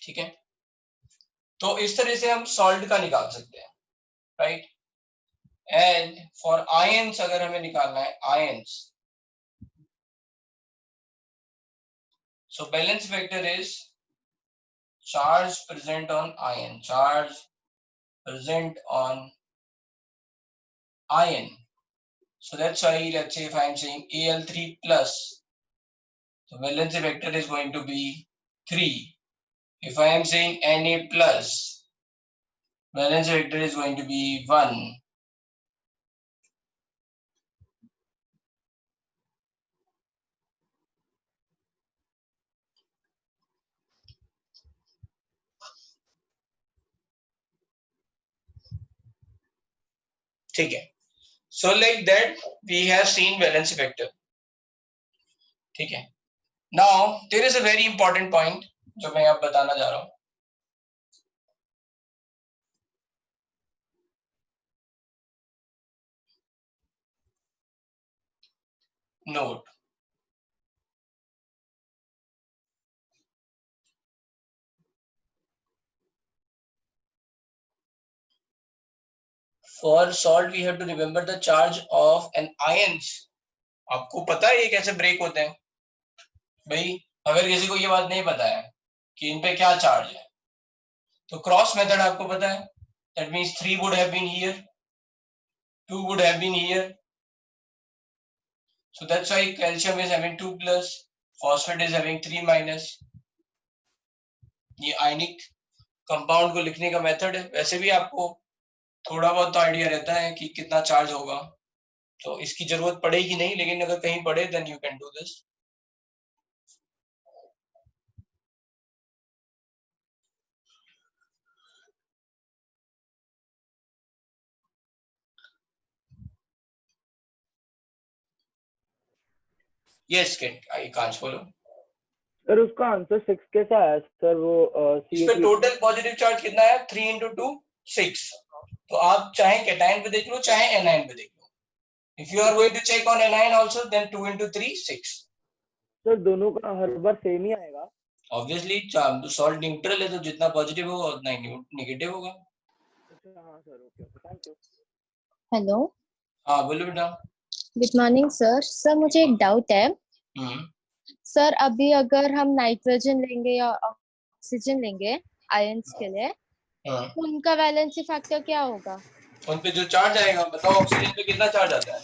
ठीक है, तो इस तरह से हम salt का निकाल सकते हैं, राइट। एंड फॉर आयंस अगर हमें निकालना है ions, so balance vector is charge present on ion, so that's why let's say if I am saying Al3 plus, so valence vector is going to be 3। if I am saying Na plus, valence vector is going to be 1। ठीक है, so like that we have seen valency vector. ठीक है, now there is a very important point जो मैं अब बताना जा रहा हूं. Note, for salt we have to remember the charge of an ions. आपको पता है ये कैसे ब्रेक होते हैं भाई? अगर किसी को ये बात नहीं पता है कि इन पे क्या चार्ज है, तो क्रॉस मेथड आपको पता है. That means 3 would have been here, 2 would have been here. So that's why calcium is having 2 plus, phosphate is having 3 minus. ये आयनिक कंपाउंड को लिखने का मेथड है. वैसे भी आपको थोड़ा बहुत तो आइडिया रहता है कि कितना चार्ज होगा, तो इसकी जरूरत पड़ेगी नहीं, लेकिन अगर कहीं पड़े then you can do this. Yes, I can't follow. Sir उसका आंसर 6 कैसा आया सर? वो इस पे टोटल पॉजिटिव चार्ज कितना है? 3 into 2 6. तो आप चाहे कैटायन पे देख लो चाहे एनायन पे देख लो. If you are going to check on anion also, then 2 into 3 6. Sir दोनों का हर बार सेम ही आएगा? Obviously सॉल्ट न्यूट्रल है, तो जितना पॉजिटिव होगा उतना ही नेगेटिव होगा. अच्छा हाँ sir, okay okay, thank you. Hello, हाँ बोलो बेटा. Good morning sir. सर मुझे एक डाउट है. सर अभी अगर हम नाइट्रोजन लेंगे या ऑक्सीजन लेंगे आयंस के लिए, तो उनका वैलेंसी फैक्टर क्या होगा? उन पे जो चार्ज आएगा. बताओ ऑक्सीजन पे कितना चार्ज आता है?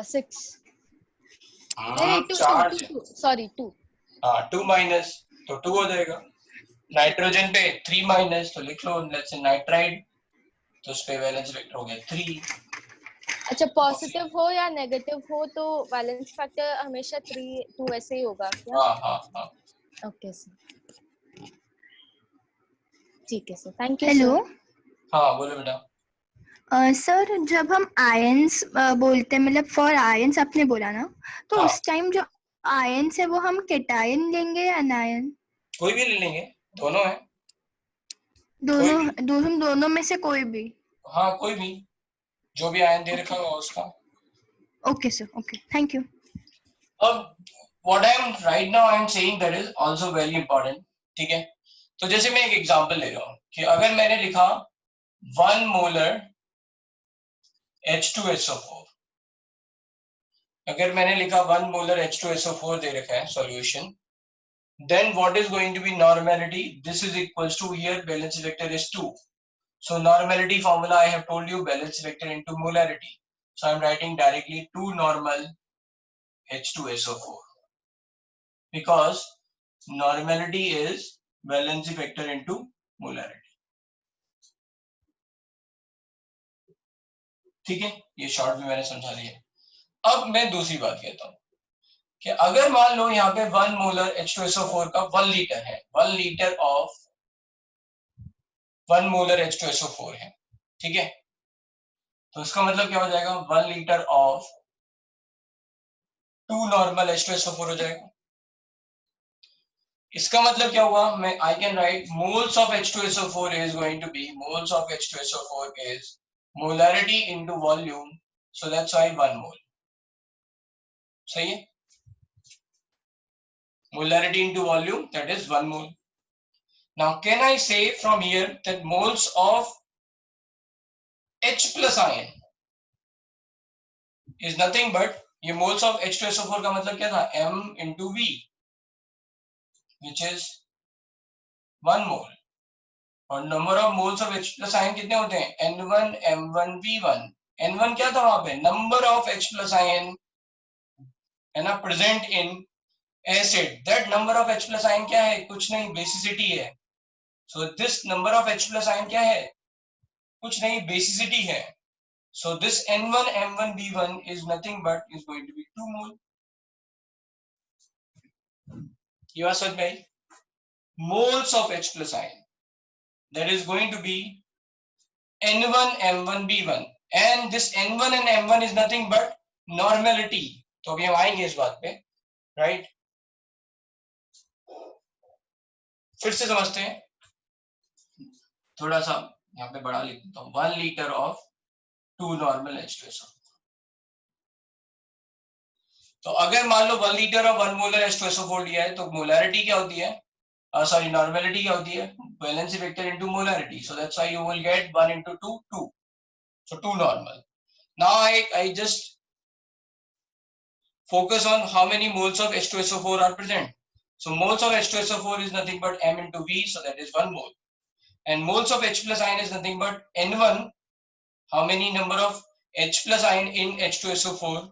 6. Charge sorry 2. हाँ 2 माइनस, तो 2 हो जाएगा. नाइट्रोजन पे 3 माइनस, तो लिख लो लेट्स से नाइट्राइड, तो उस पे वैलेंस वेक्टर हो गया 3. अच्छा, पॉजिटिव हो या नेगेटिव हो तो वैलेंस फैक्टर हमेशा 2 ऐसे ही होगा क्या? हाँ. ओके सर, ठीक है सर, थैंक यू. हेलो. हाँ बोलो बेटा. सर जब हम आयंस बोलते हैं, मतलब फॉर आयंस आपने बोला ना, तो उस टाइम जो आयंस है वो हम कैटायन लेंगे या अनायन? कोई भी ले लेंगे, दोनों है. दोनों में से कोई भी? हाँ कोई भी, जो भी आयन दे रखा होगा उसका. Okay sir, okay, thank you. अब what I am right now I am saying that is also very important. ठीक है, तो जैसे मैं एक एग्जांपल ले रहा हूँ कि अगर मैंने लिखा 1 मोलर H2SO4, अगर मैंने लिखा 1 मोलर H2SO4 दे रखा है solution, then what is going to be normality? This is equals to, here valence vector is 2. So normality formula I have told you, valence vector into molarity. So I am writing directly 2 normal H2SO4, because normality is valency vector into molarity. ठीक है, ये short में मैंने समझा दिया. अब मैं दूसरी बात कहता हूं कि अगर मान लो यहाँ पे 1 मोलर H2SO4 का 1 लीटर है, 1 लीटर ऑफ 1 मोलर H2SO4 है. ठीक है, तो इसका मतलब क्या हो जाएगा? 1 लीटर ऑफ 2 नॉर्मल H2SO4 हो जाएगा. इसका मतलब क्या होगा? मैं I can write moles of H2SO4 is going to be, moles of H2SO4 is molarity into volume, so that's why 1 mole. सही है, molarity into volume, that is 1 mole. Now can I say from here that moles of H plus ion is nothing but, ये moles of H2SO4 का मतलब क्या था? M into V, which is 1 mole. और number of moles of H plus ion कितने होते हैं? N1 M1 V1. N1 क्या था वहां पे? Number of H plus ion है ना, present in acid. That number of H plus ion क्या है? कुछ नहीं, बेसिसिटी है. So this number of H plus ion क्या है? कुछ नहीं, बेसिसिटी है. So this N1 M1 V1 is nothing but is going to be 2 mole. ये बात समझ में आई? Moles of H plus ion, that is going to be N1 M1 B1 and this N1 and M1 is nothing but normality. तो अभी हम आएंगे इस बात पे, राइट? फिर से समझते हैं, थोड़ा सा यहाँ पे बड़ा लिख देता हूँ. 1 liter of 2 normal H2SO. तो अगर मान लो 1 लीटर और 1 मोलर H2SO4 दिया है तो मोलैरिटी क्या होती है? Sorry, नॉर्मेलिटी क्या होती है? Valency vector into molarity. So that's why you will get 1 into 2, 2. So 2 normal. Now I just focus on how many moles of H2SO4 are present. So moles of H2SO4 is nothing but M into V, so that is 1 mole. And moles of H plus ion is nothing but N1. How many number of H plus ion in H2SO4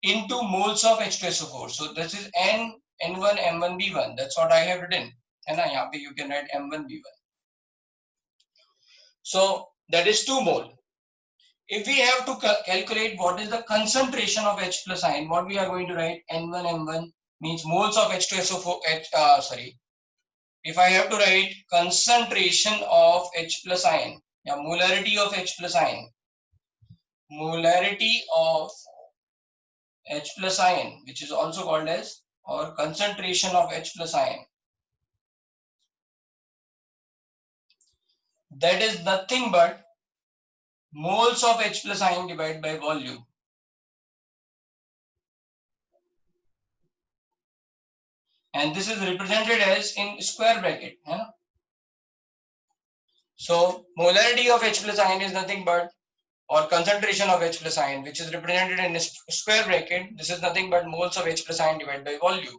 into moles of H2SO4. So this is N1 M1 B1. That's what I have written. And यहाँ पे you can write M1 B1. So that is 2 mole. If we have to calculate what is the concentration of H plus ion, what we are going to write N1 M1 means moles of H2SO4. If I have to write concentration of H plus ion, yeah, molarity of H plus ion, molarity of H plus ion, which is also called as, or concentration of H plus ion, that is nothing but moles of H plus ion divided by volume. And this is represented as in square bracket. Yeah? So molarity of H plus ion is nothing but, or concentration of H plus ion, which is represented in a square bracket. This is nothing but moles of H plus ion divided by volume.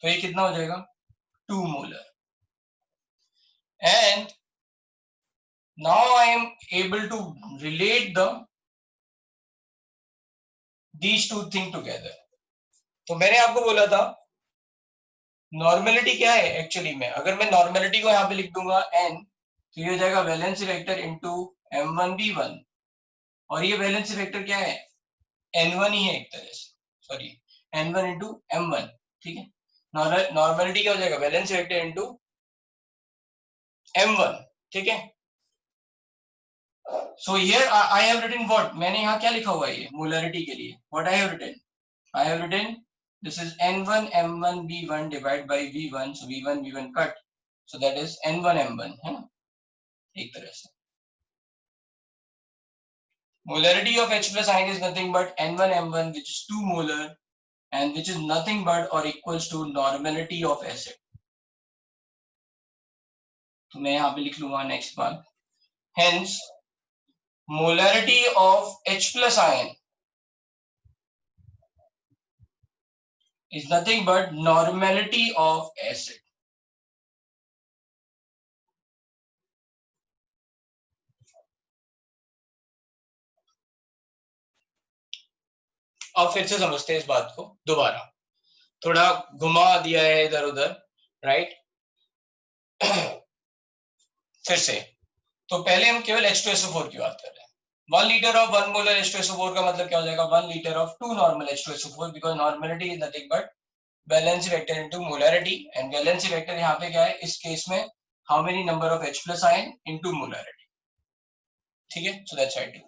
तो ये कितना हो जाएगा? 2 molar. And now I am able to relate these two things together. तो मैंने आपको बोला था नॉर्मेलिटी क्या है एक्चुअली में. अगर मैं नॉर्मेलिटी को यहाँ पे लिख दूंगा n, तो ये हो जाएगा valency vector into M1 B1. और ये वैलेंसी वेक्टर क्या है? N1 ही है एक तरह से. Sorry, N1 into M1. ठीक है. नॉर्मेलिटी क्या हो जाएगा? Valency vector into M1. ठीक है. So here I have written what? मैंने यहाँ क्या लिखा हुआ है ये मोलैरिटी के लिए? What I have written? I have written this is N1 M1 B1 divided by V1. So V1 V1 cut. So that is N1 M1 है ना? एक तरह से. Molarity of H plus ion is nothing but N1 M1, which is 2 molar, and which is nothing but or equals to normality of acid. तो मैं यहाँ पे लिख लूँगा next bar. Hence molarity of H plus ion is nothing but normality of acid. अब फिर से समझते हैं इस बात को दोबारा. थोड़ा घुमा दिया है इधर उधर, राइट? फिर से तो पहले हम केवल H2SO4 की बात कर रहे हैं. 1 लीटर ऑफ 1 मोलर H2SO4 का मतलब क्या हो जाएगा? 1 litre of 2 normal H2SO4, because normality is nothing but valency vector into molarity. And valency vector यहाँ पे क्या है इस केस में? How many number of H plus ion into molarity. ठीक है. So that's why.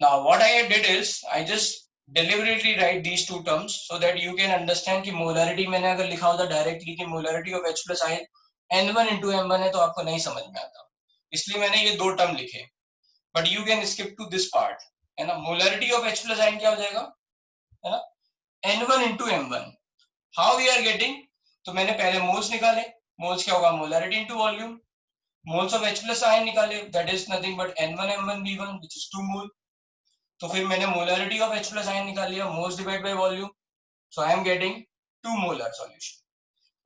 Now what I did is I just deliberately write these two terms so that you can understand कि molarity मैंने अगर लिखा होता directly कि molarity of H plus ion N1 into M1 है तो आपको नहीं समझ में आता, इसलिए मैंने ये दो टर्म लिखे. But you can skip to this part, है ना? molarity of H plus ion क्या हो जाएगा, है ना? N1 into M1. How we are getting? तो मैंने पहले moles निकाले. moles क्या होगा? molarity into volume. moles of H plus ion निकाले, that is nothing but N1 M1 B1, which is 2 mole. तो फिर मैंने molarity of H plus ion निकाल लिया, moles divide by volume. So I am getting 2 molar solution.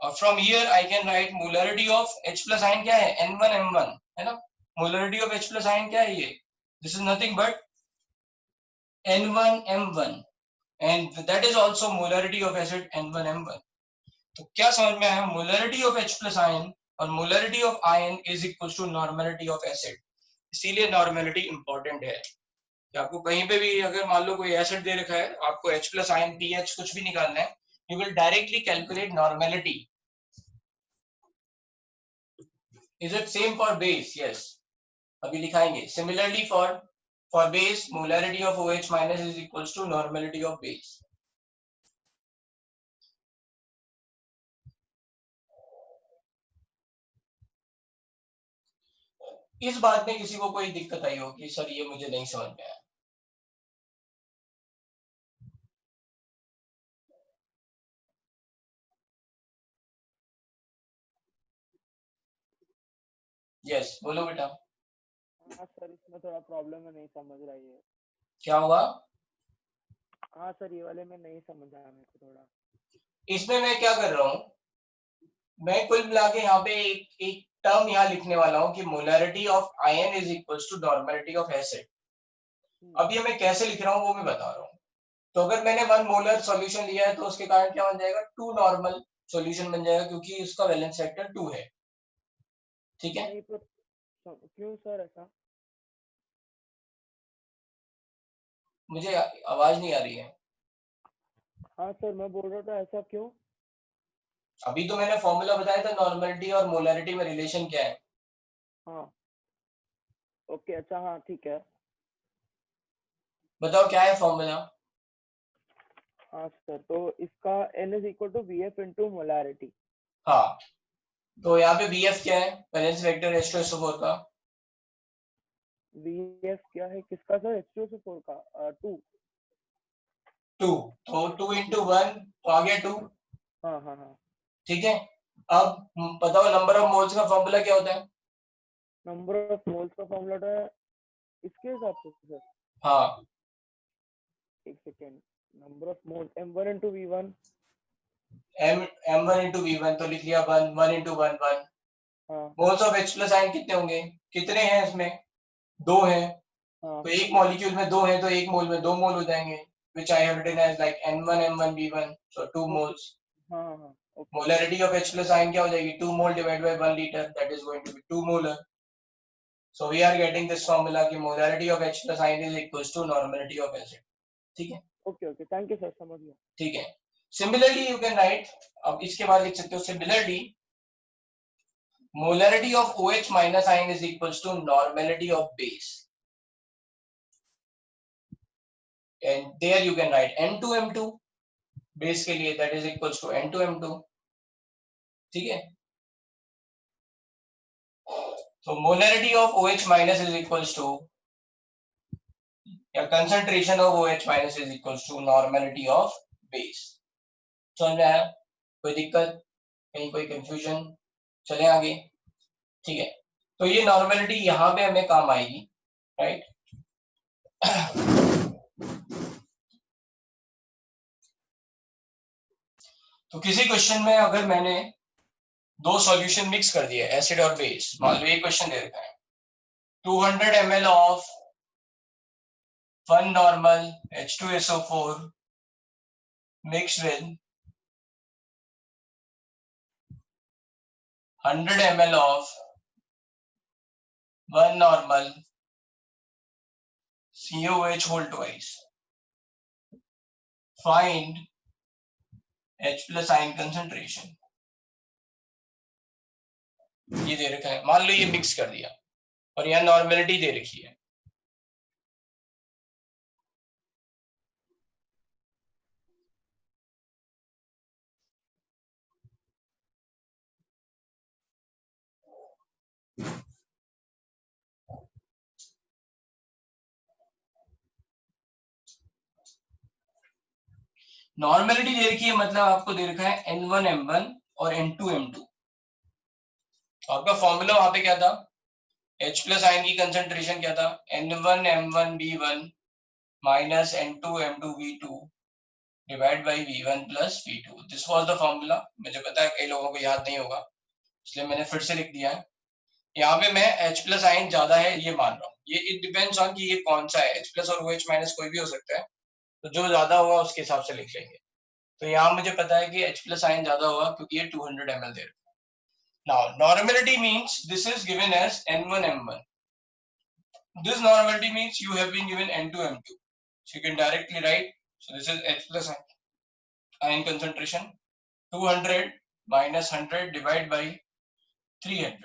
और from here I can write molarity of H plus ion क्या है? N1 M1 है ना? Molarity of H plus ion क्या है ये? This is nothing but N1 M1 and that is also molarity of acid N1 M1. तो क्या समझ में आया? Molarity of H plus ion और molarity of ion is equal to normality of acid. इसीलिए नॉर्मेलिटी इंपॉर्टेंट है. आपको कहीं पे भी अगर मान लो कोई एसिड दे रखा है, आपको H plus ion pH कुछ भी निकालना है, you will directly calculate normality. Is it same for base? Yes. अभी लिखाएंगे. Similarly for base, molarity of OH minus is equals to normality of base. इस बात में किसी को कोई दिक्कत आई हो कि सर ये मुझे नहीं समझ में आया? यस, बोलो बेटा. हाँ सर, इसमें थोड़ा प्रॉब्लम है, नहीं समझ रहा है. क्या हुआ? हाँ सर, ये वाले में नहीं समझ आया मेरे को थोड़ा. इसमें मैं क्या कर रहा हूँ, मैं कुल मिला के यहाँ पे एक टर्म यहाँ लिखने वाला हूँ कि molarity of ion is equals to normality of acid. अब ये मैं कैसे लिख रहा हूँ वो मैं बता रहा हूँ. तो अगर मैंने 1 मोलर सॉल्यूशन लिया है तो उसके कारण क्या बन जाएगा, 2 नॉर्मल सॉल्यूशन बन जाएगा, क्योंकि उसका वैलेंस वेक्टर 2 है. ठीक है? नहीं, तो क्यों सर ऐसा? मुझे आवाज नहीं आ रही है. हाँ सर, मैं बोल रहा था ऐसा क्यों. अभी तो मैंने फॉर्मूला बताया था, नॉर्मलिटी और मोलैरिटी में रिलेशन क्या है. हाँ ओके, अच्छा, हाँ ठीक है. बताओ क्या है फॉर्मूला. हाँ सर, तो इसका N is equal to VF into molarity. हाँ, तो यहाँ पे VF क्या है, वैलेंस वेक्टर H2SO4 का. VF क्या है किसका सर? H2SO4 का 2. तो 2 into 1 तो आ गया 2. हाँ हाँ हाँ. ठीक है. अब बताओ नंबर ऑफ मोल्स का फॉर्मूला क्या होता है. नंबर ऑफ मोल्स का फॉर्मूला है इसके हिसाब से सर. हाँ, एक second. Number of moles M1 into V1. M1 into V1 तो लिख लिया 1, 1 into 1 1. हाँ. Moles of H plus ion कितने होंगे, कितने हैं इसमें, 2 हैं. हाँ. तो एक मॉलिक्यूल में 2 हैं तो एक मोल में 2 मोल हो जाएंगे, which I have written as like N1 M1 V1, so 2 moles. हाँ हाँ हाँ. Okay. Molarity of H plus ion क्या हो जाएगी, 2 mole divided by 1 liter, that is going to be 2 molar. So we are getting this formula कि molarity of H plus ion is equals to normality of acid. ठीक है. Okay okay, thank you sir, समझ गया. ठीक है. Similarly you can write, अब इसके बाद लिख सकते हो similarly molarity of OH minus ion is equals to normality of base. And there you can write N2M2 base के लिए, that is equals to N2M2. ठीक है. So molarity of OH minus is equals to, या concentration of OH minus is equals to normality of base. समझ में आया? कोई दिक्कत, कहीं कोई कंफ्यूजन? चले आगे. ठीक है. तो ये नॉर्मेलिटी यहाँ पे हमें काम आएगी, राइट. तो किसी क्वेश्चन में अगर मैंने 2 सॉल्यूशन मिक्स कर दिया, एसिड और बेस, मान लो ये क्वेश्चन दे रखा है 200 ml of 1 normal H2SO4 mixed with 100 ml of 1 normal COH whole twice. Find H plus ion concentration. ये दे रखा है, मान लो ये मिक्स कर दिया और यहाँ नॉर्मेलिटी दे रखी है. नॉर्मेलिटी दे रखी है मतलब आपको दे रखा है N1 M1 और N2 M2. आपका फॉर्मूला वहां पे क्या था, H प्लस आयन की कंसंट्रेशन क्या था, N1 M1 B1 minus N2 M2 B2 divide by V1 plus V2. This was the formula. मुझे पता है कई लोगों को याद नहीं होगा, इसलिए मैंने फिर से लिख दिया है. यहाँ पे मैं H प्लस आयन ज्यादा है ये मान रहा हूँ. ये इट डिपेंड्स ऑन कि ये कौन सा है, H प्लस और OH माइनस कोई भी हो सकता है, तो जो ज्यादा होगा उसके हिसाब से लिख लेंगे. तो यहाँ मुझे पता है कि H प्लस आयन ज्यादा होगा क्योंकि ये 200 ml दे रहा है. Now normality means this is given as N1 M1. This normality means you have been given N2 M2. So you can directly write. So this is H plus ion concentration 200 minus 100 divided by 300.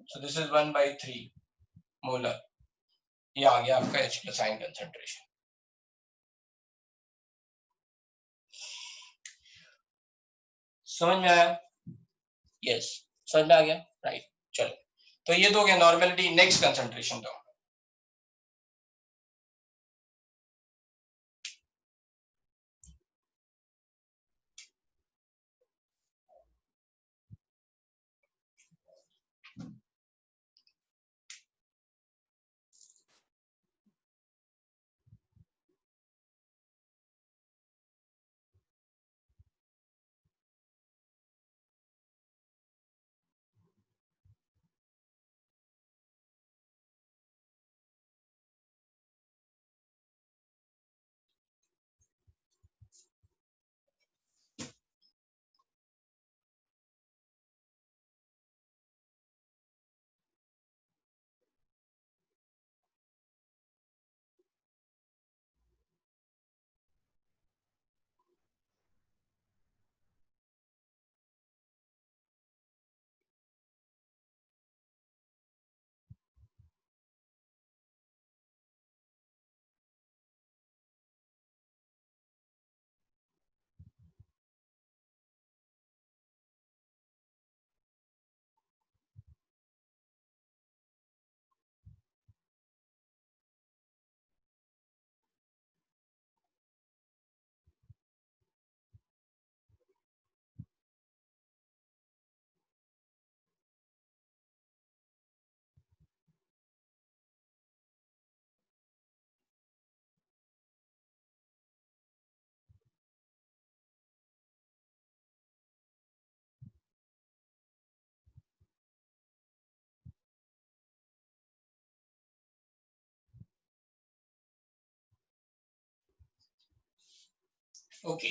So this is 1 by 3. Molar, ये आ गया आपका H plus ion concentration. समझ में आया? Yes, समझ में आ गया, right. चलो, तो ये तो हो गया नॉर्मेलिटी। नेक्स्ट कंसंट्रेशन दो। Okay,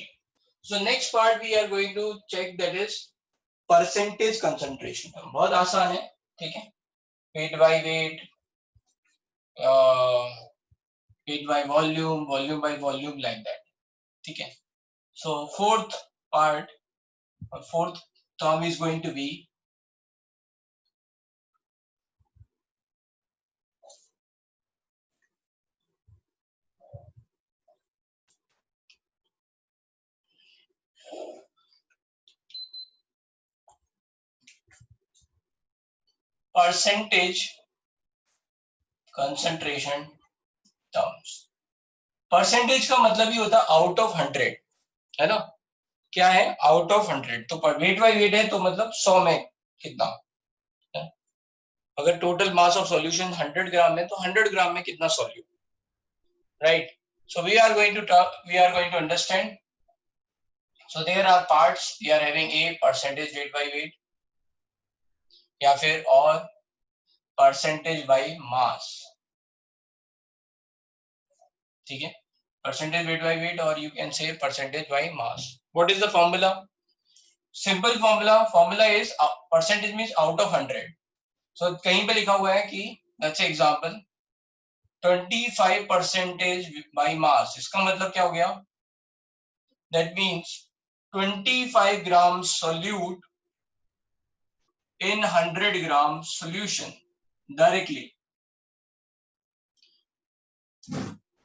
so next part we are going to check, that is percentage concentration। बहुत आसान है, ठीक है। weight by weight, weight by volume, volume by volume, like that, ठीक है। So fourth part or fourth term is going to be percentage concentration terms। Percentage का मतलब ही होता है आउट ऑफ 100, है ना। क्या है? Out of 100। तो वेट बाय वेट है तो मतलब 100 में कितना है? अगर total mass of solution 100 gram है तो 100 ग्राम में कितना solute, right. So we are going to understand. So there are parts, we are having a percentage weight by weight, या फिर और परसेंटेज बाय मास, ठीक है। परसेंटेज वेट बाय वेट, और you can say percentage by mass. What is the formula? Simple formula is percentage means out of 100। So कहीं पे लिखा हुआ है कि let's say example 25% by mass, इसका मतलब क्या हो गया? That means 25 gram solute in 100 gram solution directly,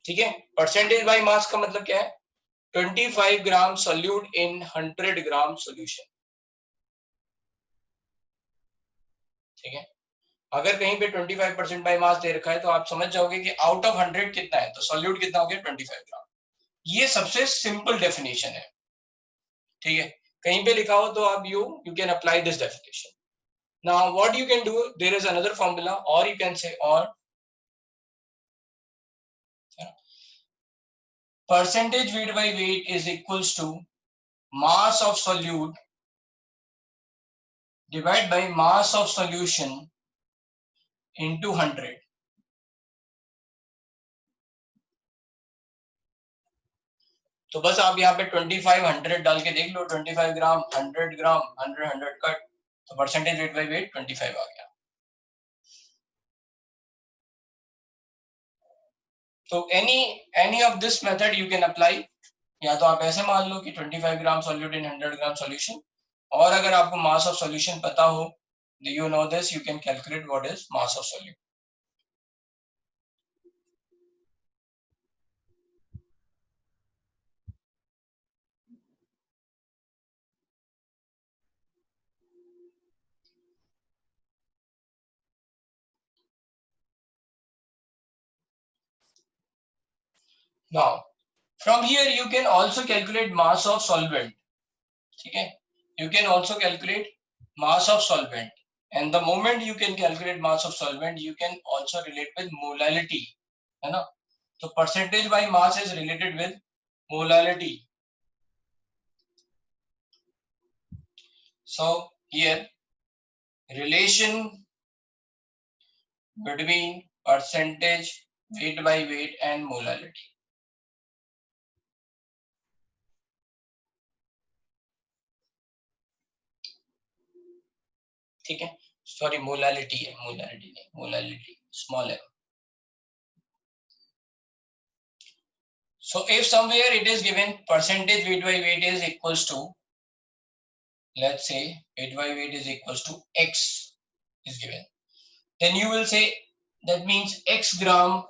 ठीक है। परसेंटेज बाय मास का मतलब क्या है? 25 ग्राम सोल्यूट इन 100 ग्राम सॉल्यूशन, ठीक है। अगर कहीं पे 25% बाय मास दे रखा है तो आप समझ जाओगे कि आउट ऑफ 100 कितना है, तो सोल्यूट कितना हो गया? 25 ग्राम। ये सबसे सिंपल डेफिनेशन है, ठीक है। कहीं पे लिखा हो तो आप you can apply this definition. Now what you can do, there is another formula, or you can say or percentage weight by weight is equals to mass of solute divided by mass of solution into 100। तो बस आप यहाँ पे 25 100 डाल के देख लो, 25 ग्राम 100 ग्राम 100 100 cut, तो percentage weight by wait 25 आ गया। तो any of this method you can apply. या तो आप ऐसे मान लो कि 25 ग्राम सॉल्यूट इन 100 ग्राम सॉल्यूशन, और अगर आपको मास ऑफ सॉल्यूशन पता हो, you know this, you can calculate what is mass of solute. Now from here you can also calculate mass of solvent. ठीक है, you can also calculate mass of solvent, and the moment you can calculate mass of solvent you can also relate with molality, है ना. So percentage by mass is related with molality. So here relation between percentage weight by weight and molality. ठीक है, sorry molality है, molality नहीं, molality small है. So if somewhere it is given percentage weight by weight is equals to, let's say weight by weight is equals to x is given, then you will say that means x gram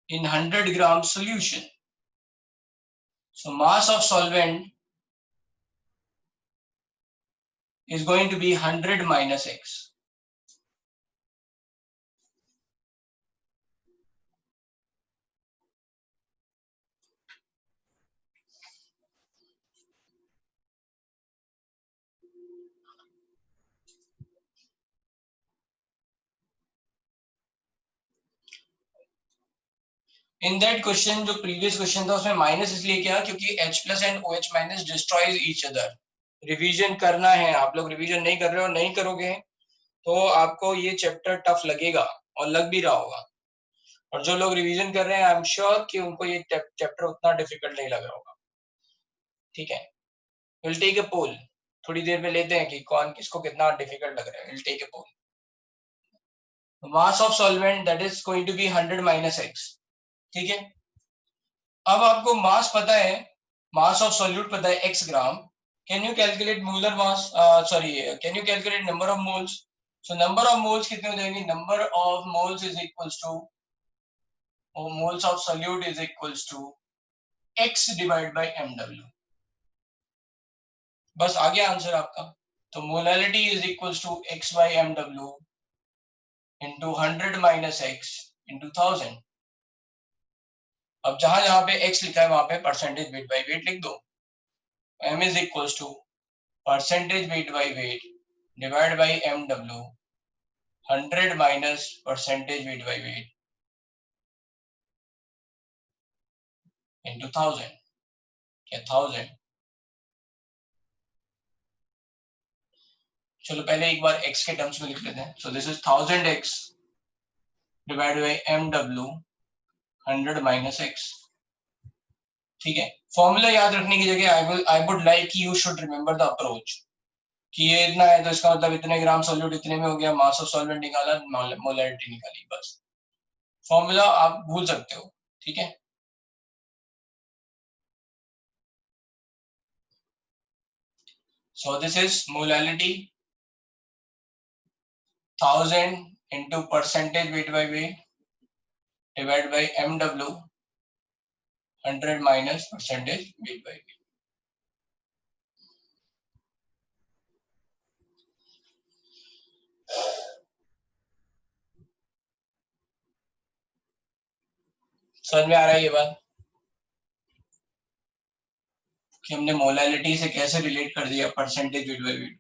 in 100 gram solution. So mass of solvent is going to be 100 minus x. In that question, जो previous question था उसमें minus इसलिए किया क्योंकि H plus and OH minus destroys each other. Revision करना है, आप लोग रिवीजन नहीं कर रहे हो, नहीं करोगे तो आपको ये चैप्टर टफ लगेगा और लग भी रहा होगा. और जो लोग रिवीजन कर रहे हैं आई एम श्योर कि उनको ये चैप्टर उतना डिफिकल्ट नहीं लग रहा होगा. ठीक है, विल टेक अ पोल, थोड़ी देर में लेते हैं कि कौन किसको कितना डिफिकल्ट लग रहा है. Will take a poll. Mass of solvent that is going to be 100 minus x. ठीक है, अब आपको मास पता है, मास ऑफ सॉल्यूट पता है x gram. Can you calculate molar mass, sorry can you calculate number of moles. So number of moles कितने हो जाएंगे, number of moles is equals to moles of solute is equals to x divide by mw. बस आ गया answer आपका. तो molality is equals to x by mw into 100 minus x into 1000. अब जहां जहां पे x लिखा है वहां पे परसेंटेज वेट बाय वेट लिख दो. m is equals to percentage weight by weight divided by mw 100 minus percentage weight by weight into 1000. क्या 1000. चलो पहले एक बार x के टर्म्स में लिख लेते हैं. So this is 1000x divided by mw 100 minus x. ठीक है, फॉर्मूला याद रखने की जगह I would like you should remember the approach कि ये इतना है तो इसका मतलब इतने ग्राम सॉल्यूट इतने में हो गया, मास ऑफ सॉल्वेंट निकाला, मोलैरिटी निकाली, बस. फॉर्मूला आप भूल सकते हो. ठीक है, so this is molarity 1000 into percentage weight by weight divided by mw 100 minus percentage weight by weight. समझ में आ रहा है ये बात कि हमने मोलैलिटी से कैसे रिलेट कर दिया परसेंटेज वेट बाय वेट.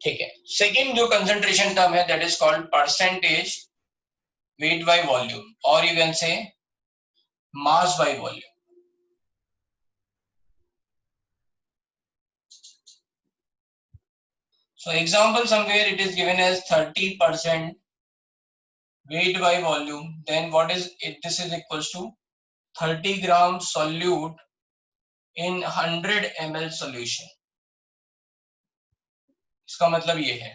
ठीक है, सेकंड जो कंसंट्रेशन टर्म है that is called percentage weight by volume, और you can say mass by volume. So example somewhere it is given as 30% weight by volume, then what is it, this is equals to 30 gram solute in 100 ml solution. इसका मतलब ये है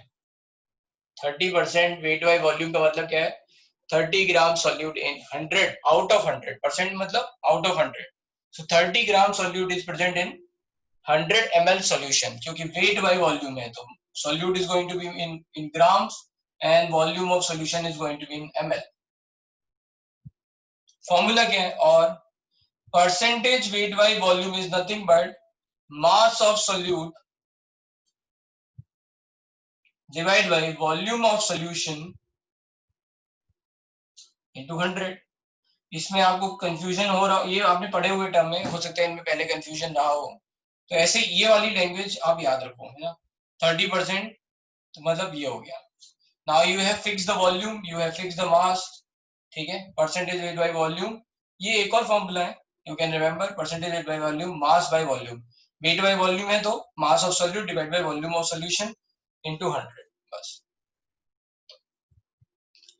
30% weight by volume का मतलब क्या है, 30 gram solute in 100 out of 100, percent मतलब out of 100. So 30 gram solute is present in 100 ml solution, क्योंकि weight by volume है तो solute is going to be in grams and volume of solution is going to be in ml. Formula क्या है? और percentage weight by volume is nothing but mass of solute divide by volume of solution into 100। इसमें आपको confusion हो रहा, ये आपने पढ़े हुए टर्म में, हो सकता है इनमें पहले कंफ्यूजन रहा हो, तो ऐसे ये वाली लैंग्वेज आप याद रखो, है ना। 30% तो मतलब ये हो गया। Now you have fix the volume, you have fix the mass, ठीक है। परसेंटेज वेट बाय वॉल्यूम, ये एक और फॉर्मूला है, you can remember, percentage weight by volume, mass by volume. Weight by volume है तो mass of solute divide by volume of solution into 100, बस।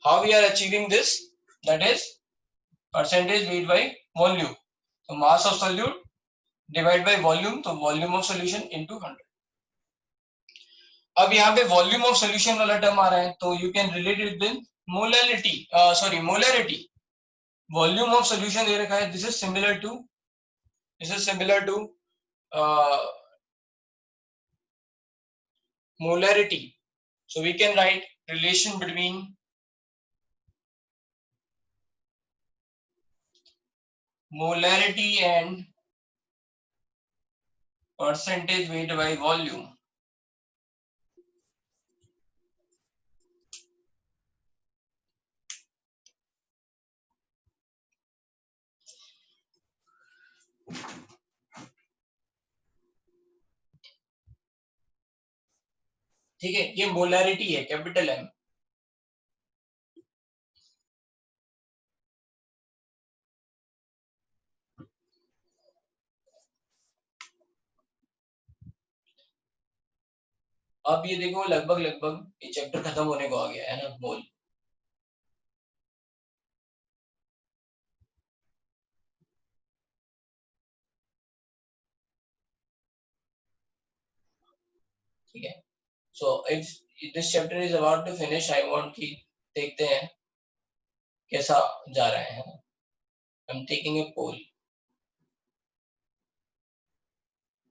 How we are achieving this? That is percentage weight by volume, तो mass of solute divide by volume, तो volume of solution into 100। अब यहाँ पे volume of solution वाला term आ रहा है, तो you can relate it with molality, sorry molarity. Volume of solution दे रखा है, this is similar to molarity. So we can write relation between molarity and percentage weight by volume. ठीक है, ये मोलैरिटी है, कैपिटल M। अब ये देखो लगभग ये चैप्टर खत्म होने को आ गया है ना, मोल। ठीक है, so if this chapter is about to finish, I want कि देखते हैं कैसा जा रहा है ना। I'm taking a poll.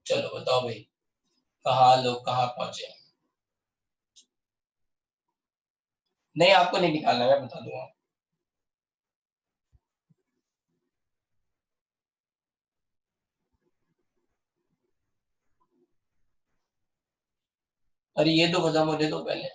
चलो बताओ भाई, कहाँ लोग कहाँ पहुंचे? नहीं, आपको नहीं निकालना, मैं बता दूंगा। अरे ये तो खत्म होने दो पहले।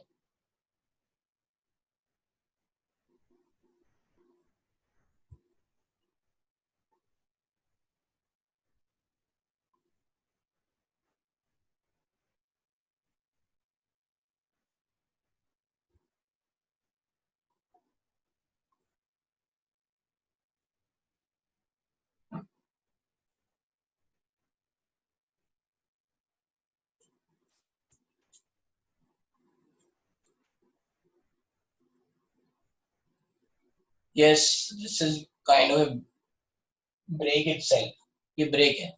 Yes, this is kind of a break itself. ये ब्रेक है।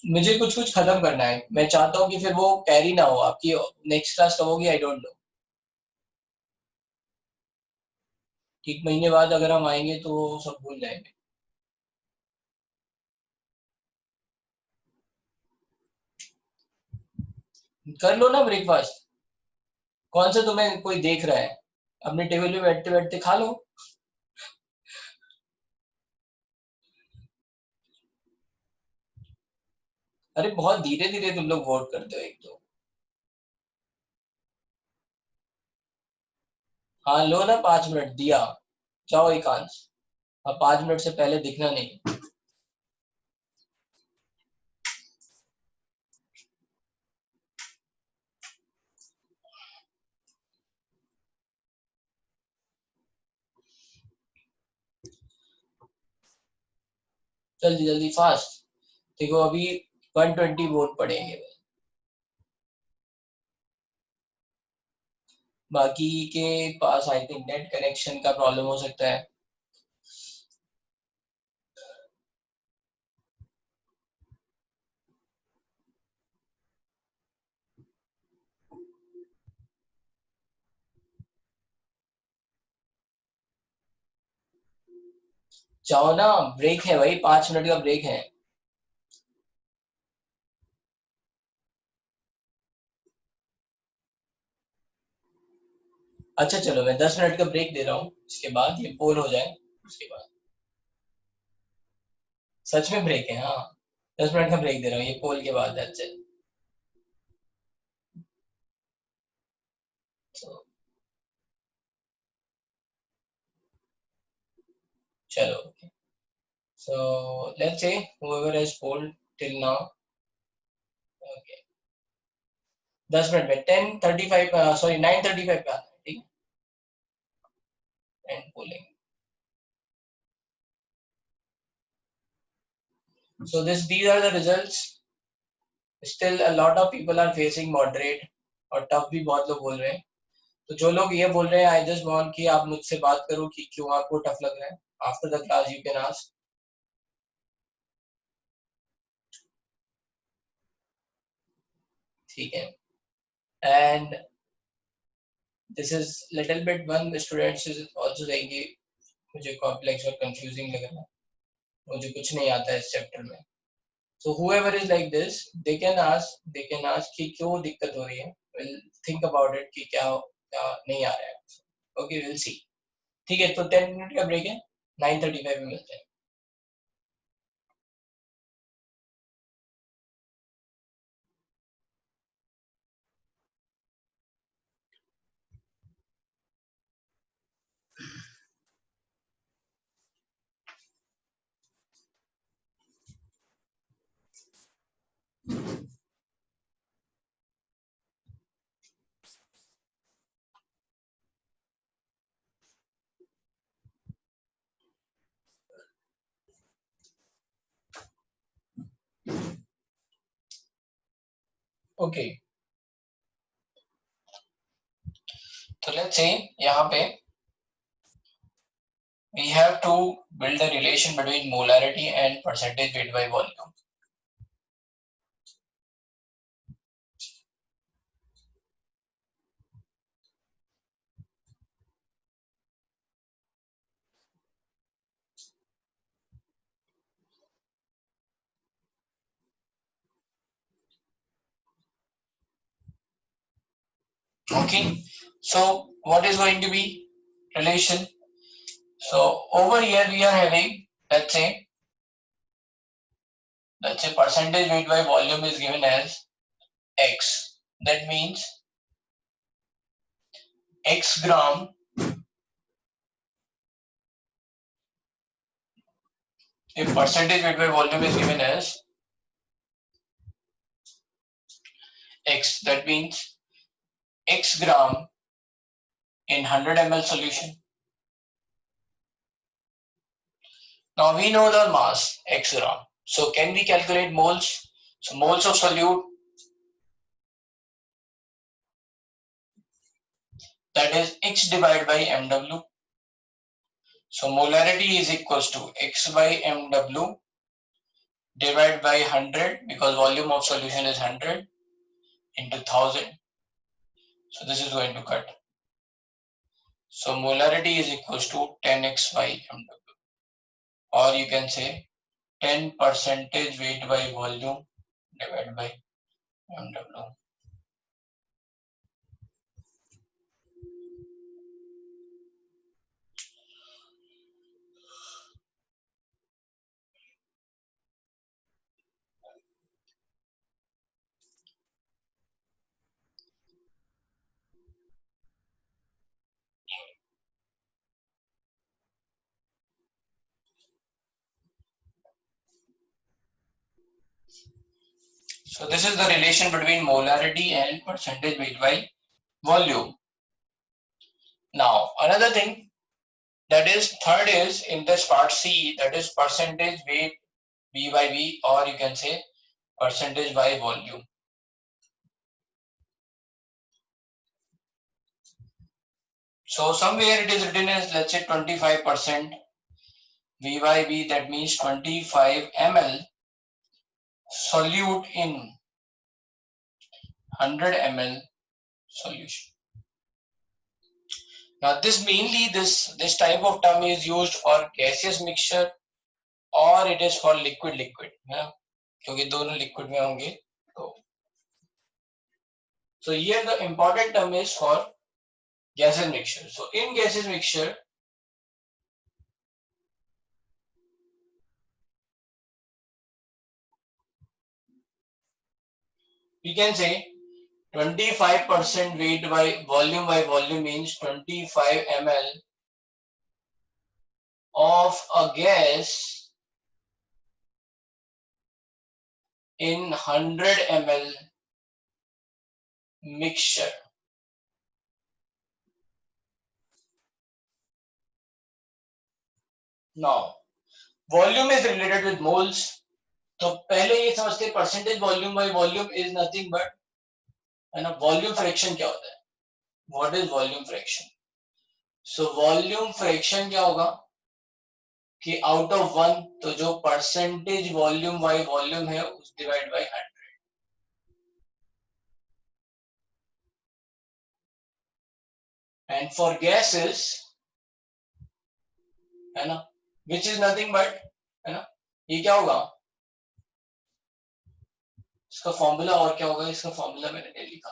मुझे कुछ खत्म करना है, मैं चाहता हूँ कि फिर वो कैरी ना हो। आपकी नेक्स्ट क्लास कब होगी आई डोंट नो। एक महीने बाद अगर हम आएंगे तो सब भूल जाएंगे। कर लो ना ब्रेकफास्ट। कौन सा तुम्हें कोई देख रहा है? अपने टेबल पे बैठते बैठते खा लो। अरे बहुत धीरे धीरे तुम लोग वोट करते हो एक तो। हाँ लो ना, 5 मिनट दिया, जाओ एकांश। अब 5 मिनट से पहले दिखना नहीं। जल्दी जल्दी फास्ट। देखो अभी 120 वोट पड़ेंगे, बाकी के पास आई थिंक नेट कनेक्शन का प्रॉब्लम हो सकता है। जाओ ना, ब्रेक है भाई, 5 मिनट का ब्रेक है। अच्छा चलो मैं 10 मिनट का ब्रेक दे रहा हूँ, इसके बाद ये पोल हो जाए, उसके बाद सच में ब्रेक है। हाँ 10 मिनट का ब्रेक दे रहा हूँ, ये पोल के बाद। That's it. चलो so let's say whoever has polled till now, okay 10 minute में 10:35 सॉरी 9:35 पे आना है, ठीक है, and polling. So these are the results. Still a lot of people are facing moderate और tough भी बहुत लोग बोल रहे हैं। तो जो लोग ये बोल रहे हैं I just want कि आप मुझसे बात करो कि क्यों आपको टफ लग रहा है। After the class you can ask. ठीक है। And this is little bit one students is also saying कि मुझे complex और confusing लग रहा है, मुझे कुछ नहीं आता है इस चैप्टर में। So whoever is like this, they can ask कि क्यों दिक्कत हो रही है। We'll think about it कि क्या नहीं आ रहा है। Okay, we'll see. ठीक है, तो 10 मिनट का ब्रेक है, 9:35 में मिलते हैं। Okay. तो let's say यहाँ पे we have to build a relation between molarity and percentage weight by volume. Okay, so what is going to be relation? So over here we are having, let's say percentage weight by volume is given as X. That means X gram if percentage weight by volume is given as X, that means X gram in 100 ml solution. Now we know the mass X gram. So can we calculate moles? So moles of solute, that is X divided by MW. So molarity is equals to X by MW divided by 100 because volume of solution is 100 into 1000. So this is going to cut. So molarity is equals to 10X by MW, or you can say 10 percentage weight by volume divided by MW. So this is the relation between molarity and percentage weight by volume. Now another thing, that is third is in this part C, that is percentage weight V by V, or you can say percentage by volume. So somewhere it is written as, let's say 25% V by V, that means 25 ml solute in 100 ml solution. Now this mainly this type of term is used for gaseous mixture or it is for liquid है ना, क्योंकि दोनों liquid में होंगे तो. So here the important term is for gases mixture. So in gases mixture, we can say 25% weight by volume means 25 ml of a gas in 100 ml mixture. Now, volume is related with moles. तो पहले ये समझते percentage volume by volume is nothing but, है ना, volume fraction क्या होता है, what is volume fraction. So volume fraction क्या होगा कि आउट ऑफ 1, तो जो परसेंटेज वॉल्यूम बाय वॉल्यूम है उस divide by 100. And for gases, है ना, विच इज नथिंग बट, है ना, ये क्या होगा, इसका फॉर्मूला और क्या होगा, इसका फॉर्मूला मैंने नहीं लिखा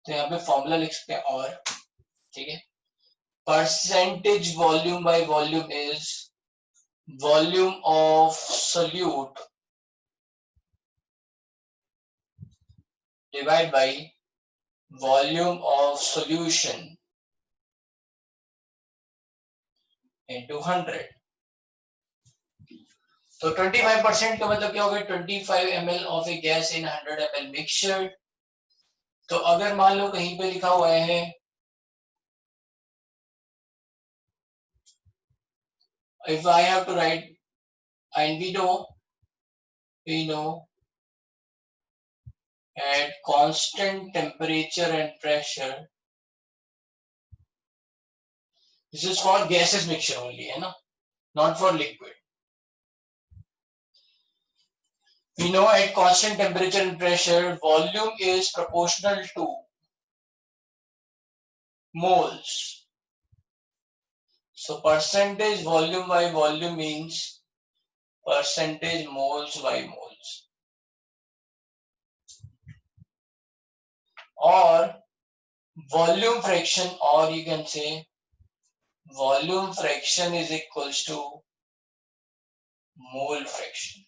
तो यहाँ पे फॉर्मूला लिख सकते हैं और, ठीक है. Percentage volume by volume is volume of solute divide by volume of solution into 100. तो 25% का मतलब क्या होगा, 25 ml of a gas in 100 ml mixture. तो अगर मान लो कहीं पे लिखा हुआ है if I have to write, and we know at constant temperature and pressure, this is for gases mixture only, है ना, not for liquid. We know at constant temperature and pressure, volume is proportional to moles. So percentage volume by volume means percentage moles by moles. Or volume fraction, or you can say volume fraction is equals to mole fraction.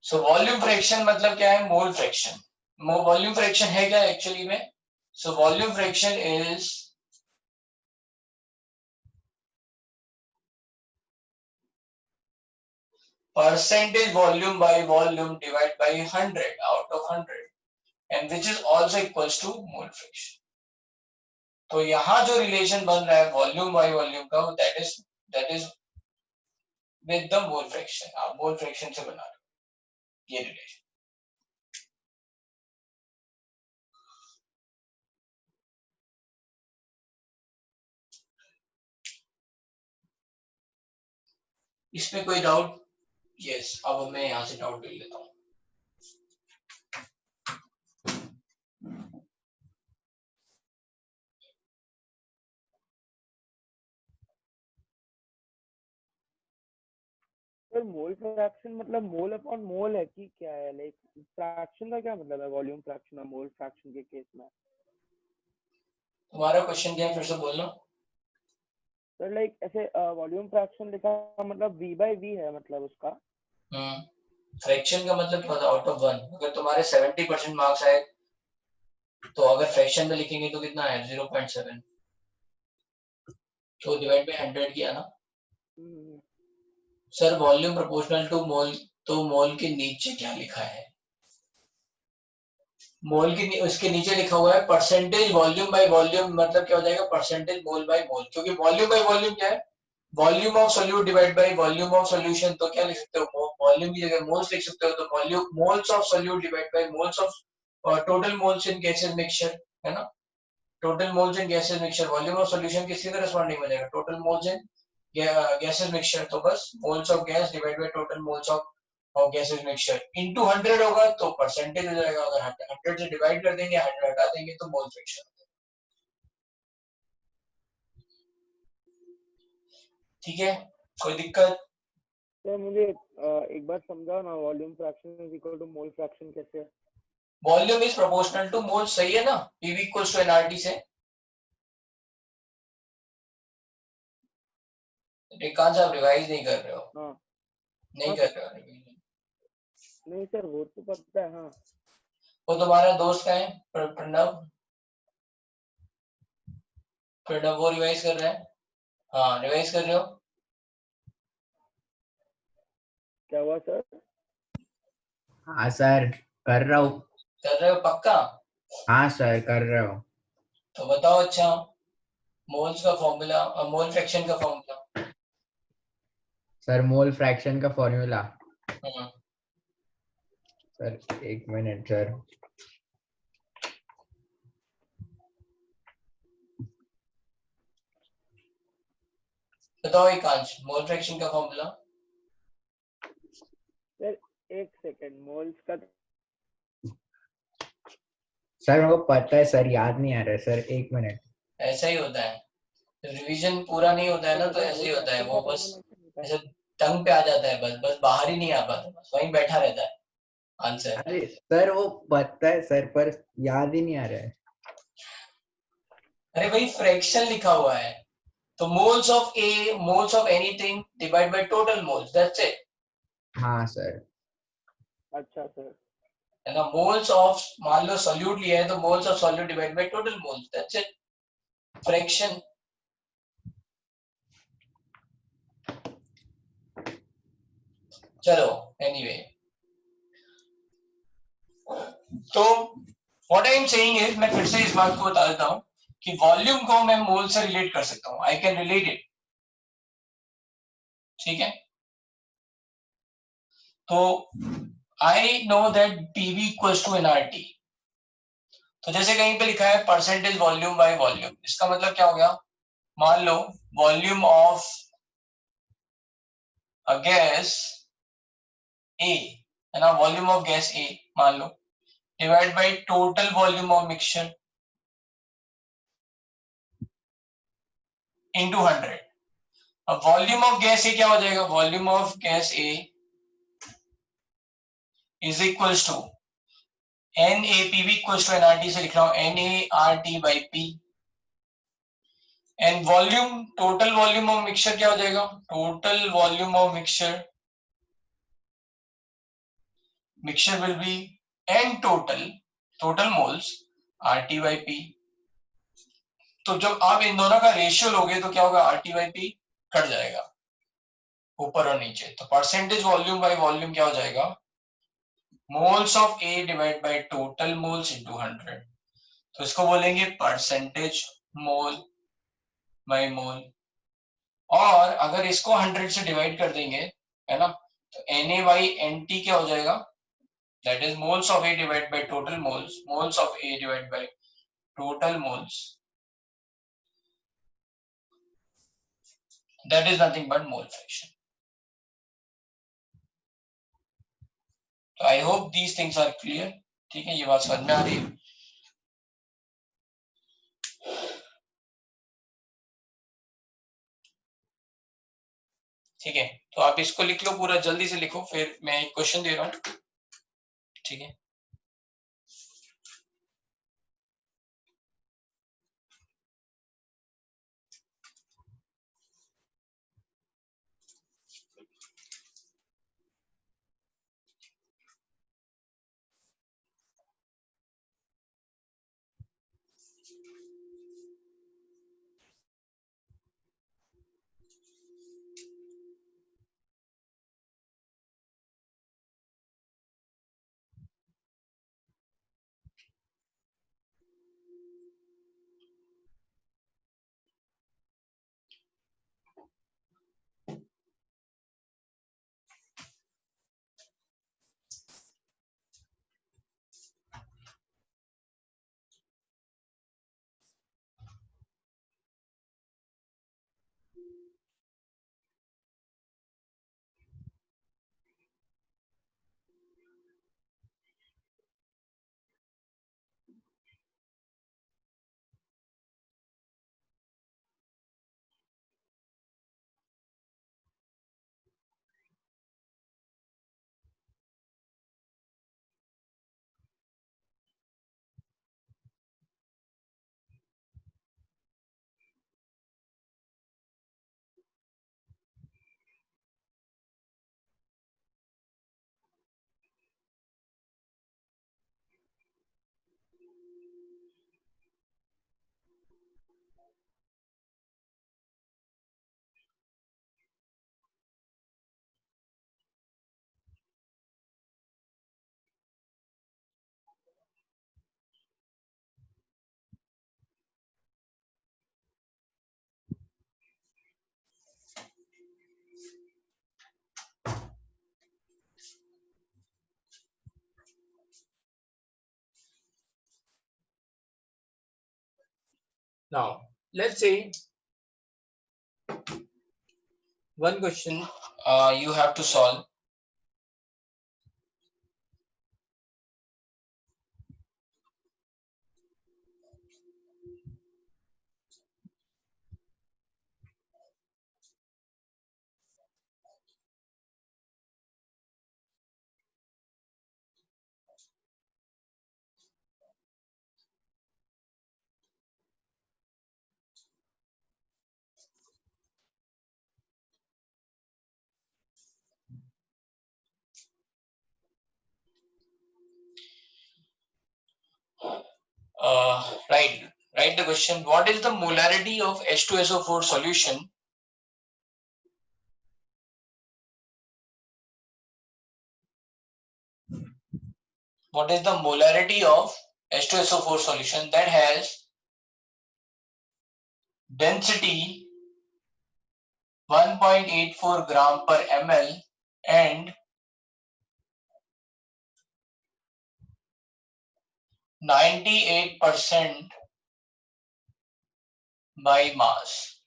So volume fraction मतलब क्या है, mole fraction. Volume fraction है क्या actually में, so volume fraction is percentage volume by volume divided by 100 out of 100, and which is also equals to mole fraction. तो यहाँ जो relation बन रहा है वॉल्यूम बाय वॉल्यूम का, that is with the mole fraction. आप mole fraction से बना रहे हो ये रिलेशन. इसमें कोई डाउट? यस, अब मैं यहाँ से डाउट ले लेता हूँ. सर मोल फ्रैक्शन मतलब मोल अपॉन मोल है कि क्या है, लाइक फ्रैक्शन का क्या मतलब है वॉल्यूम फ्रैक्शन और मोल फ्रैक्शन के केस में? तुम्हारा क्वेश्चन क्या है, फिर से बोलना. सर लाइक ऐसे वॉल्यूम फ्रैक्शन लिखा मतलब v by v है, मतलब उसका फ्रैक्शन का मतलब क्या होता है, आउट ऑफ 1. अगर तुम्हारे 70% मार्क्स आए तो अगर फ्रैक्शन में लिखेंगे तो कितना है, 0.7, तो डिवाइड बाय 100 किया ना. सर वॉल्यूम प्रोपोर्शनल टू मोल, तो मोल के नीचे क्या लिखा है, मोल के उसके नीचे लिखा हुआ है परसेंटेज वॉल्यूम बाय वॉल्यूम. मतलब क्या हो जाएगा, परसेंटेज मोल बाय मोल, क्योंकि वॉल्यूम बाय वॉल्यूम क्या है, volume of solute divide by volume of solution. तो क्या लिख सकते हो, वॉल्यूम की जगह मोल्स लिख सकते हो, तो volume moles of solute divide by moles of total moles in gases mixture, है ना. Total moles in gases mixture, volume of solution किसके करेस्पॉन्डिंग हो जाएगा, टोटल मोल्स इन गैसेस मिक्सचर. तो बस moles of gas divide by total moles of gases mixture into 100 होगा तो percentage हो जाएगा. अगर 100 से डिवाइड कर देंगे, 100 हटा देंगे तो मोल फ्रैक्शन. ठीक है, कोई दिक्कत? सर मुझे एक बार समझाओ ना, volume fraction is equal to mole fraction कैसे है? Volume is proportional to mole, सही है ना, पीवी इक्वल्स टू एनआरटी से। कहाँ से आप रिवाइज नहीं कर रहे हो? हाँ नहीं कर रहे हो रिवाइज? नहीं सर वो तो पता है। हाँ वो तुम्हारा दोस्त का है प्रणव, प्रणव वो रिवाइज कर रहा है। हाँ रिवाइज कर रहे हो? क्या हुआ सर? हाँ सर कर रहा हूँ। कर रहे हो पक्का? हाँ सर कर रहा हूँ। तो बताओ। अच्छा मोल्स का फॉर्मूला, मोल फ्रैक्शन का फॉर्मूला। सर मोल फ्रैक्शन का फॉर्मूला, सर एक मिनट सर। बताओ एकांश, मोल फ्रैक्शन का फॉर्मूला। सर एक सेकंड, मोल्स का सर मेरे को पता है सर, याद नहीं आ रहा है सर, एक मिनट। ऐसा ही होता है, रिवीजन पूरा नहीं होता है ना, तो ऐसे ही होता है, वो बस ऐसे टंग पे आ जाता है, बस बस बाहर ही नहीं आ पाता, बस वहीं बैठा रहता है आंसर। अरे सर वो पता है सर, पर याद ही नहीं आ रहा है। अरे भाई फ्रैक्शन लिखा हुआ है, तो moles of A, moles of anything divide by total moles, that's it. हाँ सर। अच्छा सर। है ना, मोल्स ऑफ, मान लो सॉल्यूट लिया है तो moles of solute divide by total moles, that's it, fraction. चलो एनीवे, तो what I am saying is, मैं फिर से इस बात को बता देता हूं कि वॉल्यूम को मैं मोल से रिलेट कर सकता हूं, आई कैन रिलेट इट, ठीक है। तो I know that PV equals to nRT. तो जैसे कहीं पे लिखा है परसेंटेज वॉल्यूम बाय वॉल्यूम, इसका मतलब क्या हो गया, मान लो volume of a gas A, है ना, वॉल्यूम ऑफ गैस ए मान लो, divide by total volume of mixture into 100। अब वॉल्यूम ऑफ गैस ए क्या हो जाएगा, volume of gas A is equals to N A P V equals to NRT से लिख रहा हूं, N A R T by P, and volume, total volume of mixture क्या हो जाएगा, total volume of mixture, mixture will be n total moles R T by P. तो जब आप इन दोनों का रेशियो लोगे तो क्या होगा, are T by P cut जाएगा ऊपर और नीचे, तो परसेंटेज वॉल्यूम बाय वॉल्यूम क्या हो जाएगा, moles of A divide by total moles into 100। तो इसको बोलेंगे परसेंटेज मोल बाय मोल। और अगर इसको 100 से डिवाइड कर देंगे, है ना, तो Na बाई Nt क्या हो जाएगा, that is moles of A divide by total moles, moles of A divide by total moles, that is nothing but mole fraction. तो I hope these things are clear, ठीक है, ये बात समझ में आ रही है। ठीक है, तो आप इसको लिख लो पूरा, जल्दी से लिखो, फिर मैं एक क्वेश्चन दे रहा हूं, ठीक है। Now let's say one question you have to solve. Write the question. What is the molarity of H2SO4 solution what is the molarity of H2SO4 solution that has density 1.84 gram per ml and 98% by mass,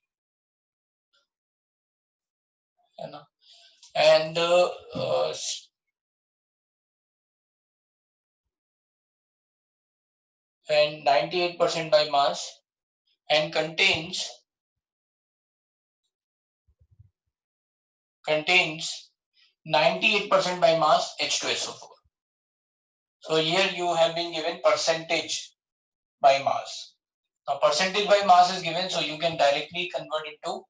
है ना? And and 98% by mass and contains 98% by mass H2SO4. So here you have been given percentage by mass. Now percentage by mass is given, so you can directly convert into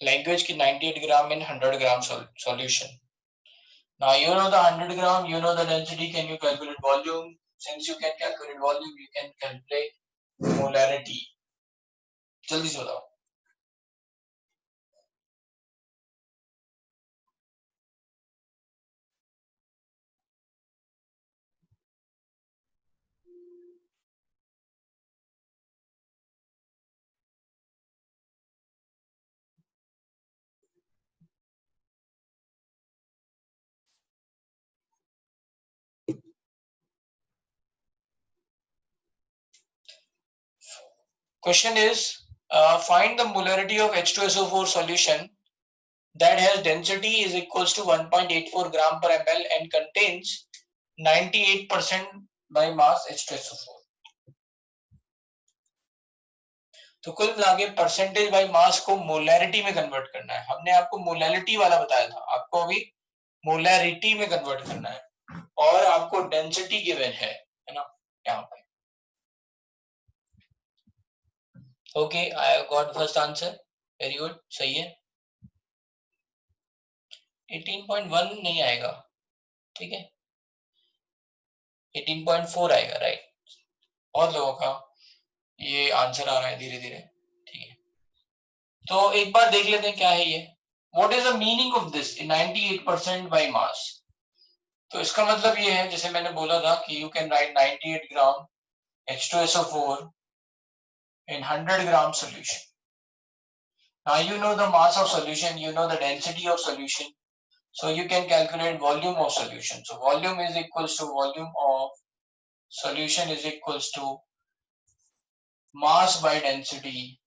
language ki 98 gram in 100 gram solution. Now you know the 100 gram, you know the density, can you calculate volume? Since you can calculate volume, you can calculate molarity. जल्दी से बताओ. Question is, find the molarity of H2SO4 solution that has density is equals to 1.84 gram per ml and contains 98% by mass H2SO4. तो कुल मिला के percentage by मास को molarity में convert करना है. हमने आपको मोलैरिटी वाला बताया था, आपको अभी मोलैरिटी में कन्वर्ट करना है और आपको डेंसिटी गिवन है ना यहाँ पे. Okay, I got first answer. Very good, सही है. 18.1 नहीं आएगा, ठीक है, 18.4 आएगा. राइट, बहुत लोगों का ये आंसर आ रहा है धीरे धीरे, ठीक है. तो एक बार देख लेते हैं क्या है ये. What is the meaning of this 98% by mass. तो इसका मतलब ये है, जैसे मैंने बोला था कि you can right 98 gram H2SO4 in 100 gram solution. Now you know the mass of solution, you know the density of solution, so you can calculate volume of solution. So volume is equals to volume of solution is equals to mass by density.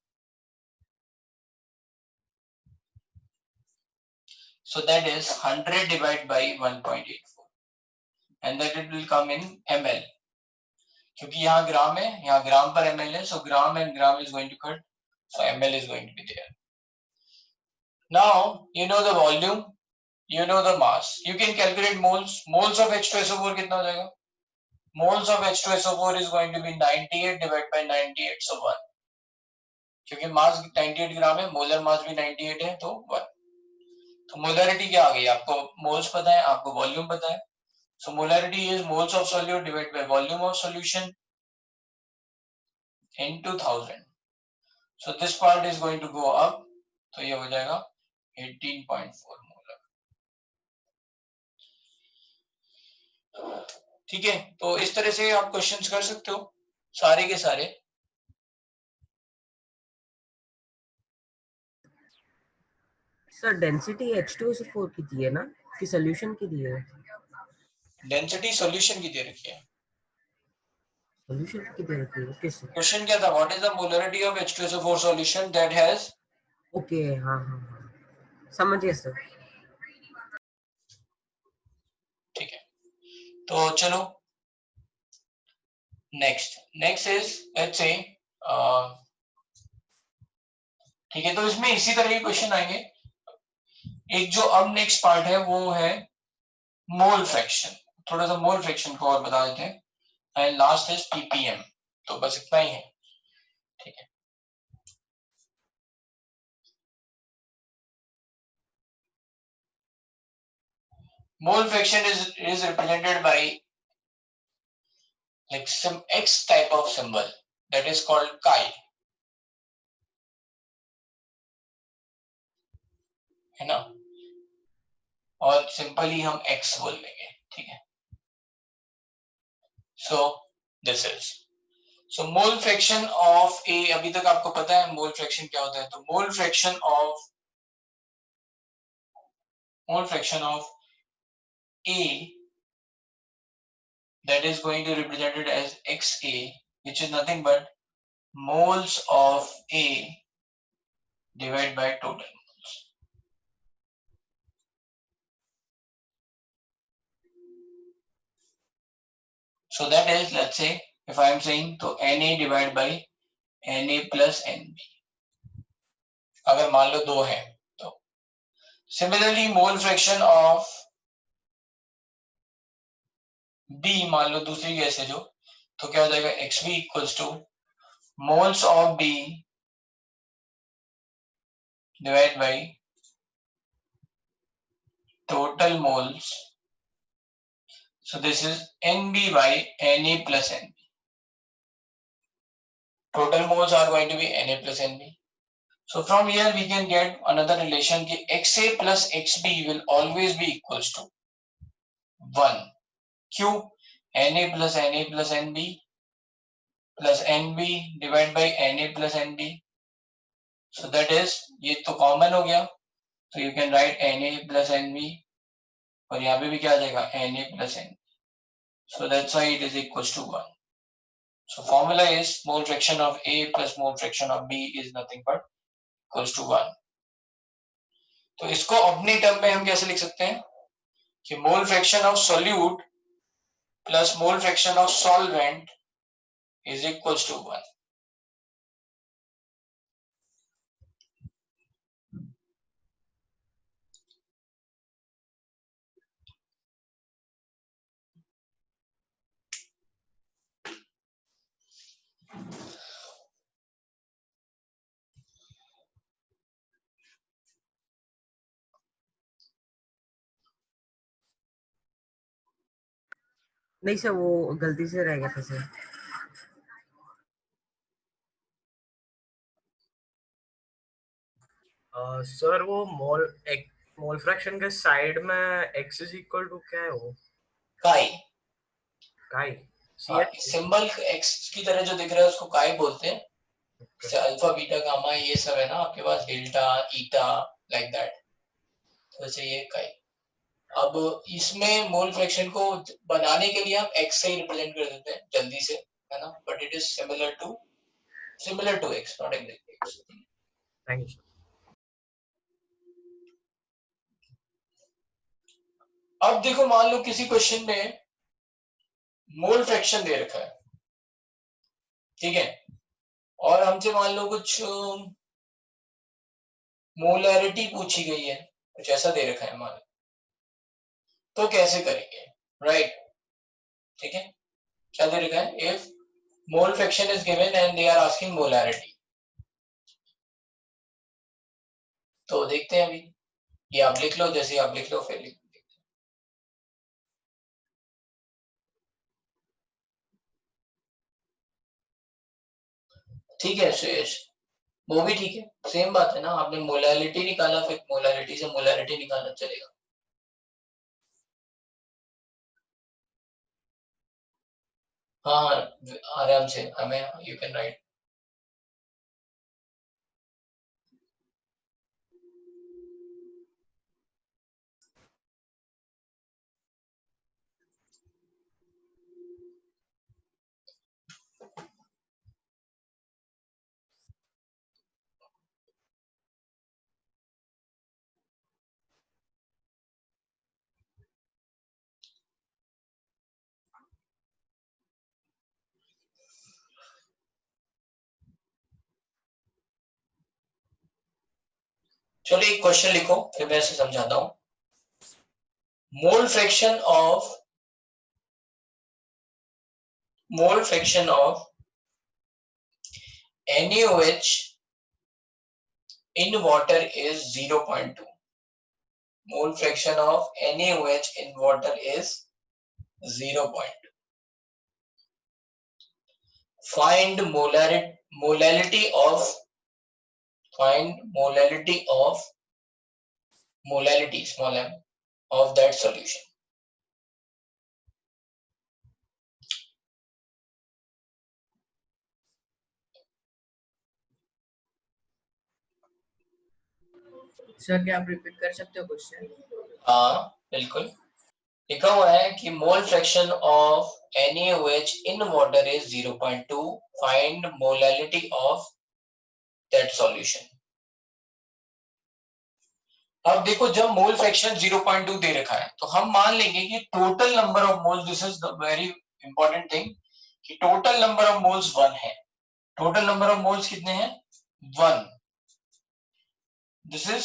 So that is 100 divided by 1.84 and that it will come in ml. क्योंकि यहाँ ग्राम है, यहाँ ग्राम पर ml है, so gram and gram is going to cut, so ml is going to be there. Now you know the volume, you know the mass, you can calculate moles. Moles of H2SO4 कितना हो जाएगा? Moles of H2SO4 is going to be 98 divided by 98, so 1. क्योंकि मास 98 ग्राम है, molar mass भी 98 है, तो 1. तो molarity क्या आ गई? आपको मोल्स पता है, आपको वॉल्यूम पता है. So molarity is moles of solute divided by volume of solution into 1000. So this part is going to go up, तो ये हो जाएगा 18.4 मोलर. ठीक है, तो इस तरह से आप क्वेश्चंस कर सकते हो सारे के सारे. सर डेंसिटी H2SO4 की दी है ना, कि सॉल्यूशन की दी है? डेंसिटी सॉल्यूशन की दे रखी है. सॉल्यूशन कितने रखी है? Okay sir. क्वेश्चन क्या था? What is the molarity of H2SO4 solution that has? Okay हाँ हाँ हाँ समझ गया सर। ठीक है, तो चलो नेक्स्ट इज लेट्स से ठीक है, तो इसमें इसी तरह के क्वेश्चन आएंगे। एक जो अब नेक्स्ट पार्ट है वो है मोल फ्रैक्शन। थोड़ा सा मोल फ्रैक्शन को और बता देते हैं, एंड लास्ट इज ppm। तो बस इतना ही है, ठीक है। Mole fraction is represented by like some X type of symbol that is called chi, है ना, और सिंपली हम X बोल लेंगे, ठीक है। So this is so mole fraction of A। अभी तक आपको पता है मोल फ्रैक्शन क्या होता है? तो mole fraction of A that is going to be represented as XA, which is nothing but moles of A divided by total moles. So that is, let's say if I am saying तो Na divided by Na plus Nb, अगर मान लो दो है तो similarly mole fraction of B मान लो दूसरी gas है जो, तो क्या हो जाएगा? Xb equals to moles of B divide by total moles. So this is Nb by Na plus Nb. Total moles are going to be Na plus Nb. So from here we can get another relation कि Xa plus Xb will always be equals to 1. क्यों? Na plus Nb plus Nb divided by Na plus Nb. So that is, ये तो common हो गया, तो you can write Na plus Nb, और यहाँ पे भी क्या आ जाएगा? Na plus Nb. So that's why it is equals to 1. So formula is mole fraction of A plus mole fraction of B is nothing but equals to 1. तो इसको अपनी term में हम कैसे लिख सकते हैं कि mole fraction of solute plus mole fraction of solvent is equals to 1। नहीं सर वो गलती से रह गया था सर। सर वो मोल फ्रैक्शन के साइड में x इज इक्वल टू क्या है वो? काई। काई सिंबल x की तरह जो दिख रहा है उसको काई बोलते हैं। जैसे अल्फा बीटा गामा ये सब है ना आपके पास, डेल्टा ईटा लाइक दैट, तो वैसे ये काई। अब इसमें मोल फ्रैक्शन को बनाने के लिए हम x से ही रिप्रेजेंट कर देते हैं जल्दी से, है ना, but it is similar to x, not exactly x। Thank you. अब देखो मान लो किसी क्वेश्चन में मोल फ्रैक्शन दे रखा है, ठीक है, और हमसे मान लो कुछ मोलैरिटी पूछी गई है, कुछ ऐसा दे रखा है मान लो, तो कैसे करेंगे? राइट, ठीक है, क्या दे रखा है? If mole fraction is given and they are asking molarity, तो देखते हैं अभी, ये आप लिख लो, जैसे आप लिख लो फिर लिख। ठीक है सुयश, वो भी ठीक है, सेम बात है ना, आपने मोलैरिटी निकाला, फिर मोलैरिटी से मोलैरिटी निकालना चलेगा। हाँ आराम से हमें, यू कैन राइट। चलो एक क्वेश्चन लिखो फिर मैं इसे समझाता हूँ. मोल fraction of NaOH in water is 0.2. Mole fraction of NaOH in water is 0.2. Find molality of small m of that solution. Sir क्या आप रिपीट कर सकते हो क्वेश्चन? हाँ बिल्कुल. लिखा हुआ है कि mole fraction of NaOH in water is 0.2. Find molality of that solution. अब देखो जब मोल फ्रैक्शन 0.2 दे रखा है तो हम मान लेंगे कि total number of moles, this is the very important thing, कि टोटल नंबर ऑफ मोल्स 1 है. टोटल नंबर ऑफ मोल्स कितने हैं? 1. This is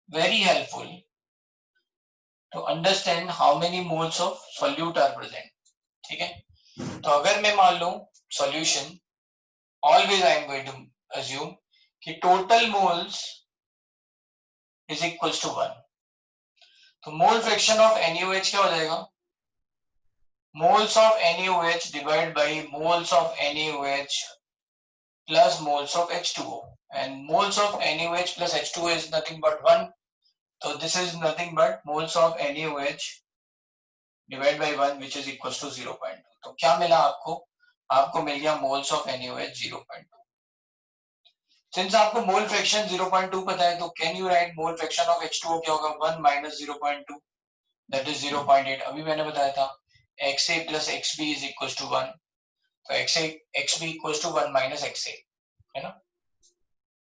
very helpful to understand how many moles of solute are present. ठीक है, तो अगर मैं मान लूं solution, always I am going to assume कि total moles is equals to 1. तो मोल फ्रैक्शन ऑफ NaOH क्या हो जाएगा? Moles of NaOH divide by moles of NaOH plus moles of H2O, and moles of NaOH plus H2O is nothing but 1. So this is nothing but moles of NaOH divided by 1 which is equals to 0.2. तो क्या मिला आपको? आपको मिल गया moles of NaOH 0.2. Since आपको mole fraction 0.2 पता है तो can you right mole fraction of H2O क्या होगा? 1 minus 0.2 that is 0.8. अभी मैंने बताया था XA plus XB is equals to 1. तो XB equals to 1 minus XA, है ना?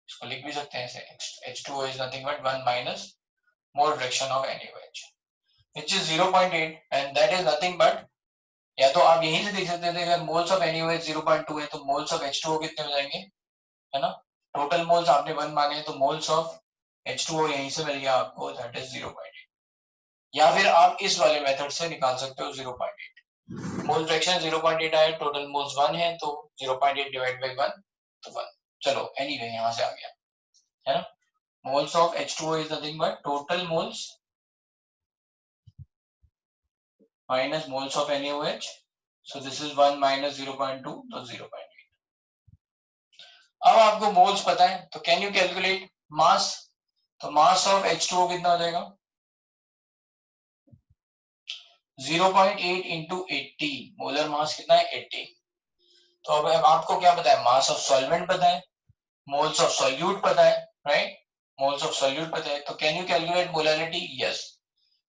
इसको लिख भी सकते हैं ऐसे, H2O is nothing but 1 minus mole fraction of NaOH which is 0.8 and that is nothing but, या तो आप यहीं से देख सकते थे अगर moles of NaOH 0.2 है तो moles of H2O कितने हो जाएंगे, है ना? टोटल मोल्स आपने 1 माने तो मोल्स ऑफ H2O यहीं से मिल गया आपको, that is 0.8. या फिर आप इस वाले मेथड से निकाल सकते हो 0.8. मोल फ्रैक्शन 0.8 आया, टोटल मोल्स 1 है तो 0.8 डिवाइड बाय 1 तो 1. चलो एनीवे यहां से आ गया, है ना? Moles of H2O is nothing but total moles minus moles of NaOH. So this is 1 minus 0.2 तो 0.8. अब आपको मोल्स पता है तो कैन यू कैलकुलेट मास? तो मास ऑफ H2O कितना हो जाएगा? 0.8 into 80. मोलर मास कितना है? 80. तो अब आपको क्या पता है? मास ऑफ सॉल्वेंट पता है, मोल्स ऑफ सॉल्यूट पता है, राइट? मोल्स ऑफ सॉल्यूट पता है तो can you calculate molality? Yes.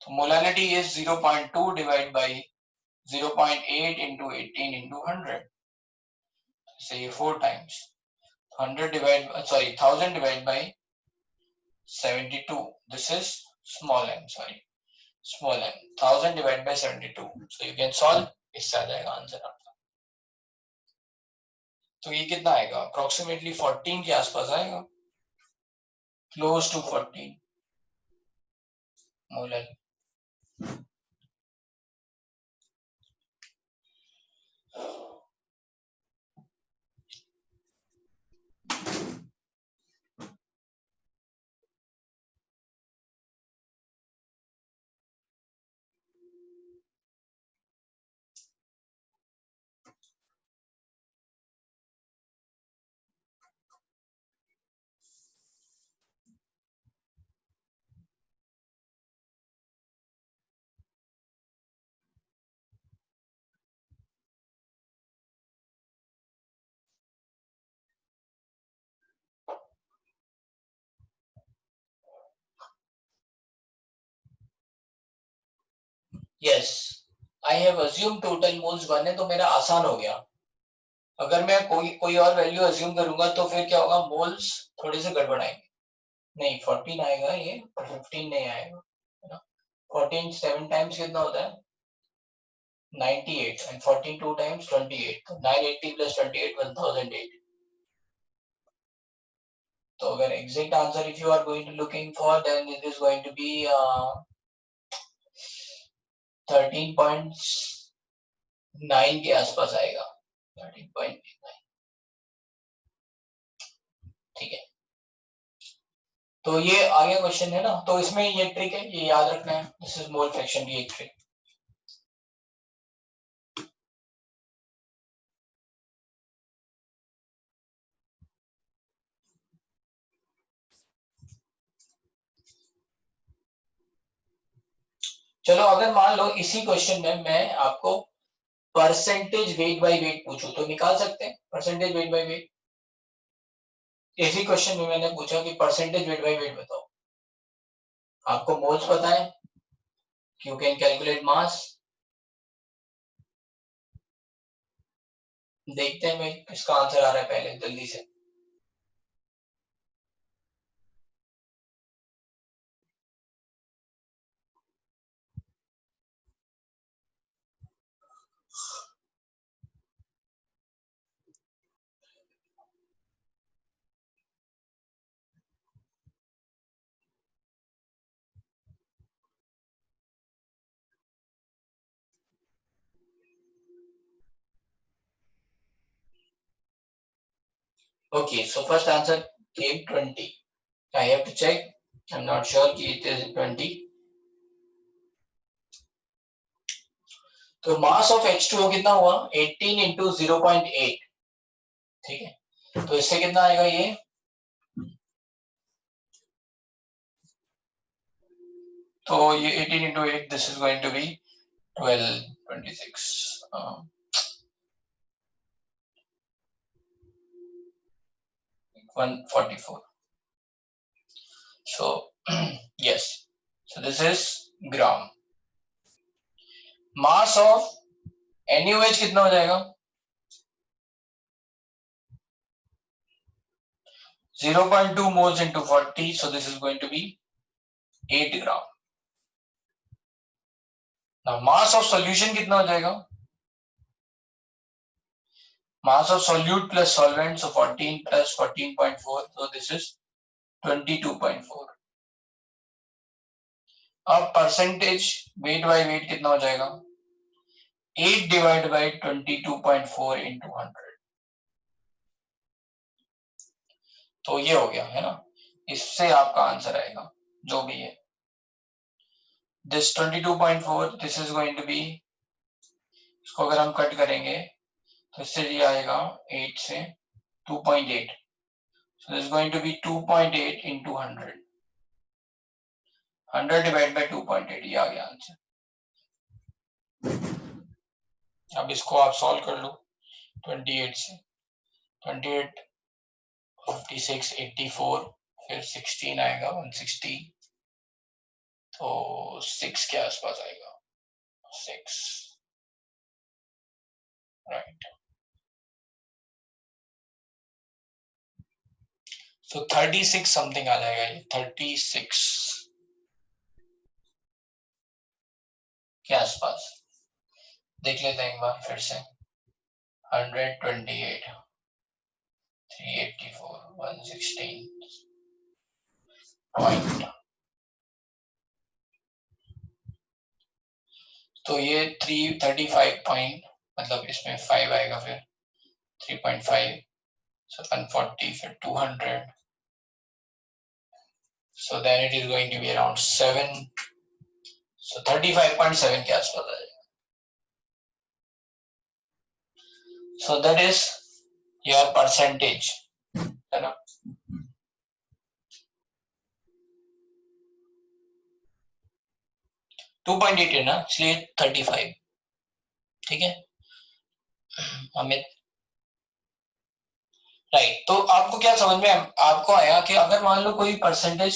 तो molality is 0.2 divide by 0.8 into 18 into 100. Say 4 times. 1000 divided by 72. This is small m, sorry. Small m. 1000 divided by 72. So you can solve. इससे आ जाएगा answer आपका. तो ये कितना आएगा? अप्रोक्सीमेटली 14 के आसपास आएगा, close to 14 molar. Yes, I have assumed total moles 1 है तो मेरा आसान हो गया. अगर मैं कोई और वैल्यू अज्यूम करूंगा तो फिर क्या होगा? मोल्स थोड़े से गड़बड़ाएंगे. नहीं 14 आएगा ये, 15 नहीं आएगा, है ना? 14 7 टाइम्स कितना होता है? 98 and 14 2 times 28. 980 plus 28 1008. तो अगर exact answer if you are going to looking for then it is going to be 13.9 के आसपास आएगा, 13.9। ठीक है, तो ये आगे क्वेश्चन है ना, तो इसमें ये ट्रिक है, ये याद रखना है, दिस इज मोल फ्रैक्शन की एक ट्रिक। चलो अगर मान लो इसी क्वेश्चन में मैं आपको परसेंटेज वेट बाय वेट पूछूं तो निकाल सकते हैं परसेंटेज वेट बाय वेट। इसी क्वेश्चन में मैंने पूछा कि परसेंटेज वेट बाय वेट बताओ, आपको मोल्स पता है, यू कैन कैलकुलेट मास। देखते हैं भाई किसका आंसर आ रहा है पहले जल्दी से। Okay, so first answer came 20. I have to check. I'm not sure कि it is 20. तो मास ऑफ H2O कितना हुआ 18 into 0.8। ठीक है, तो इससे कितना आएगा ये, तो ये 18 into 8 this is going to be 12, 26, 144. So yes, so this is gram. Mass of NaOH कितना हो जाएगा 0.2 moles into 40, so this is going to be 8 gram. Now mass of solution कितना हो जाएगा, mass of solute plus solvent, so 14 plus 14.4, so this is 22.4. अब percentage weight by weight कितना हो जाएगा 8 divided by 22.4 into 100, तो ये हो गया है ना, इससे आपका आंसर आएगा जो भी है। This 22.4 this is going to be, इसको अगर हम कट करेंगे तो इससे ये आएगा 8 से 2.8, so this is going to be 2.8 into 100, 100 divided by 2.8, ये आ गया आंसर। अब इसको आप सॉल्व कर लो 28 से, 28, 56, 84, फिर 16 आएगा 160, तो 6 के आसपास आएगा 6, राइट। So 36 समथिंग आ जाएगा ये, 36 के आसपास। देख लेते हैं एक बार फिर से, 128, 384, 116 पॉइंट, तो ये 335 पॉइंट, मतलब इसमें 5 आएगा, फिर 3.5, so 140, फिर 200, so then it is going to be around 7, so 35.7 के आसपास आ जाएगा। So that is your percentage, है ना। टू 2.8 है ना, इसलिए 35, ठीक है अमित, राइट। तो आपको क्या समझ में आपको आया कि अगर मान लो कोई परसेंटेज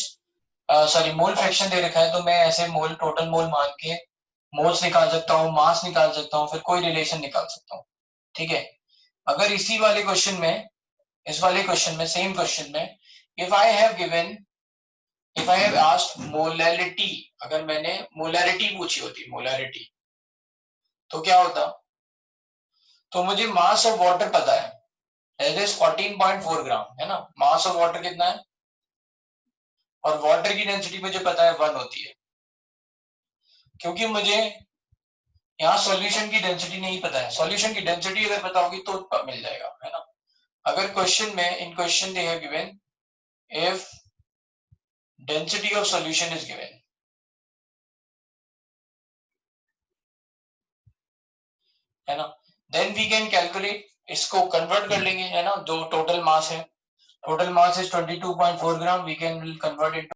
सॉरी मोल फ्रैक्शन दे रखा है, तो मैं ऐसे मोल टोटल मोल मान के मोल्स निकाल सकता हूँ, मास निकाल सकता हूँ, फिर कोई रिलेशन निकाल सकता हूँ, ठीक है। अगर इसी वाले क्वेश्चन में, इस वाले क्वेश्चन में, सेम क्वेश्चन में, if I have asked molarity, अगर मैंने मोलैरिटी पूछी होती, मोलैरिटी, तो क्या होता, तो मुझे मास ऑफ वाटर पता है, दैट इज 14.4 ग्राम, है ना। मास ऑफ वाटर कितना है और वाटर की डेंसिटी मुझे पता है 1 होती है, क्योंकि मुझे यहाँ सॉल्यूशन की डेंसिटी नहीं पता है। सॉल्यूशन की डेंसिटी अगर पता होगी तो मिल जाएगा, है ना। अगर क्वेश्चन में in question they have given if density of solution is given, है ना, देन वी कैन कैलकुलेट, इसको कन्वर्ट कर लेंगे, है ना। जो टोटल मास है, total mass is 22.4 gram, we can will convert it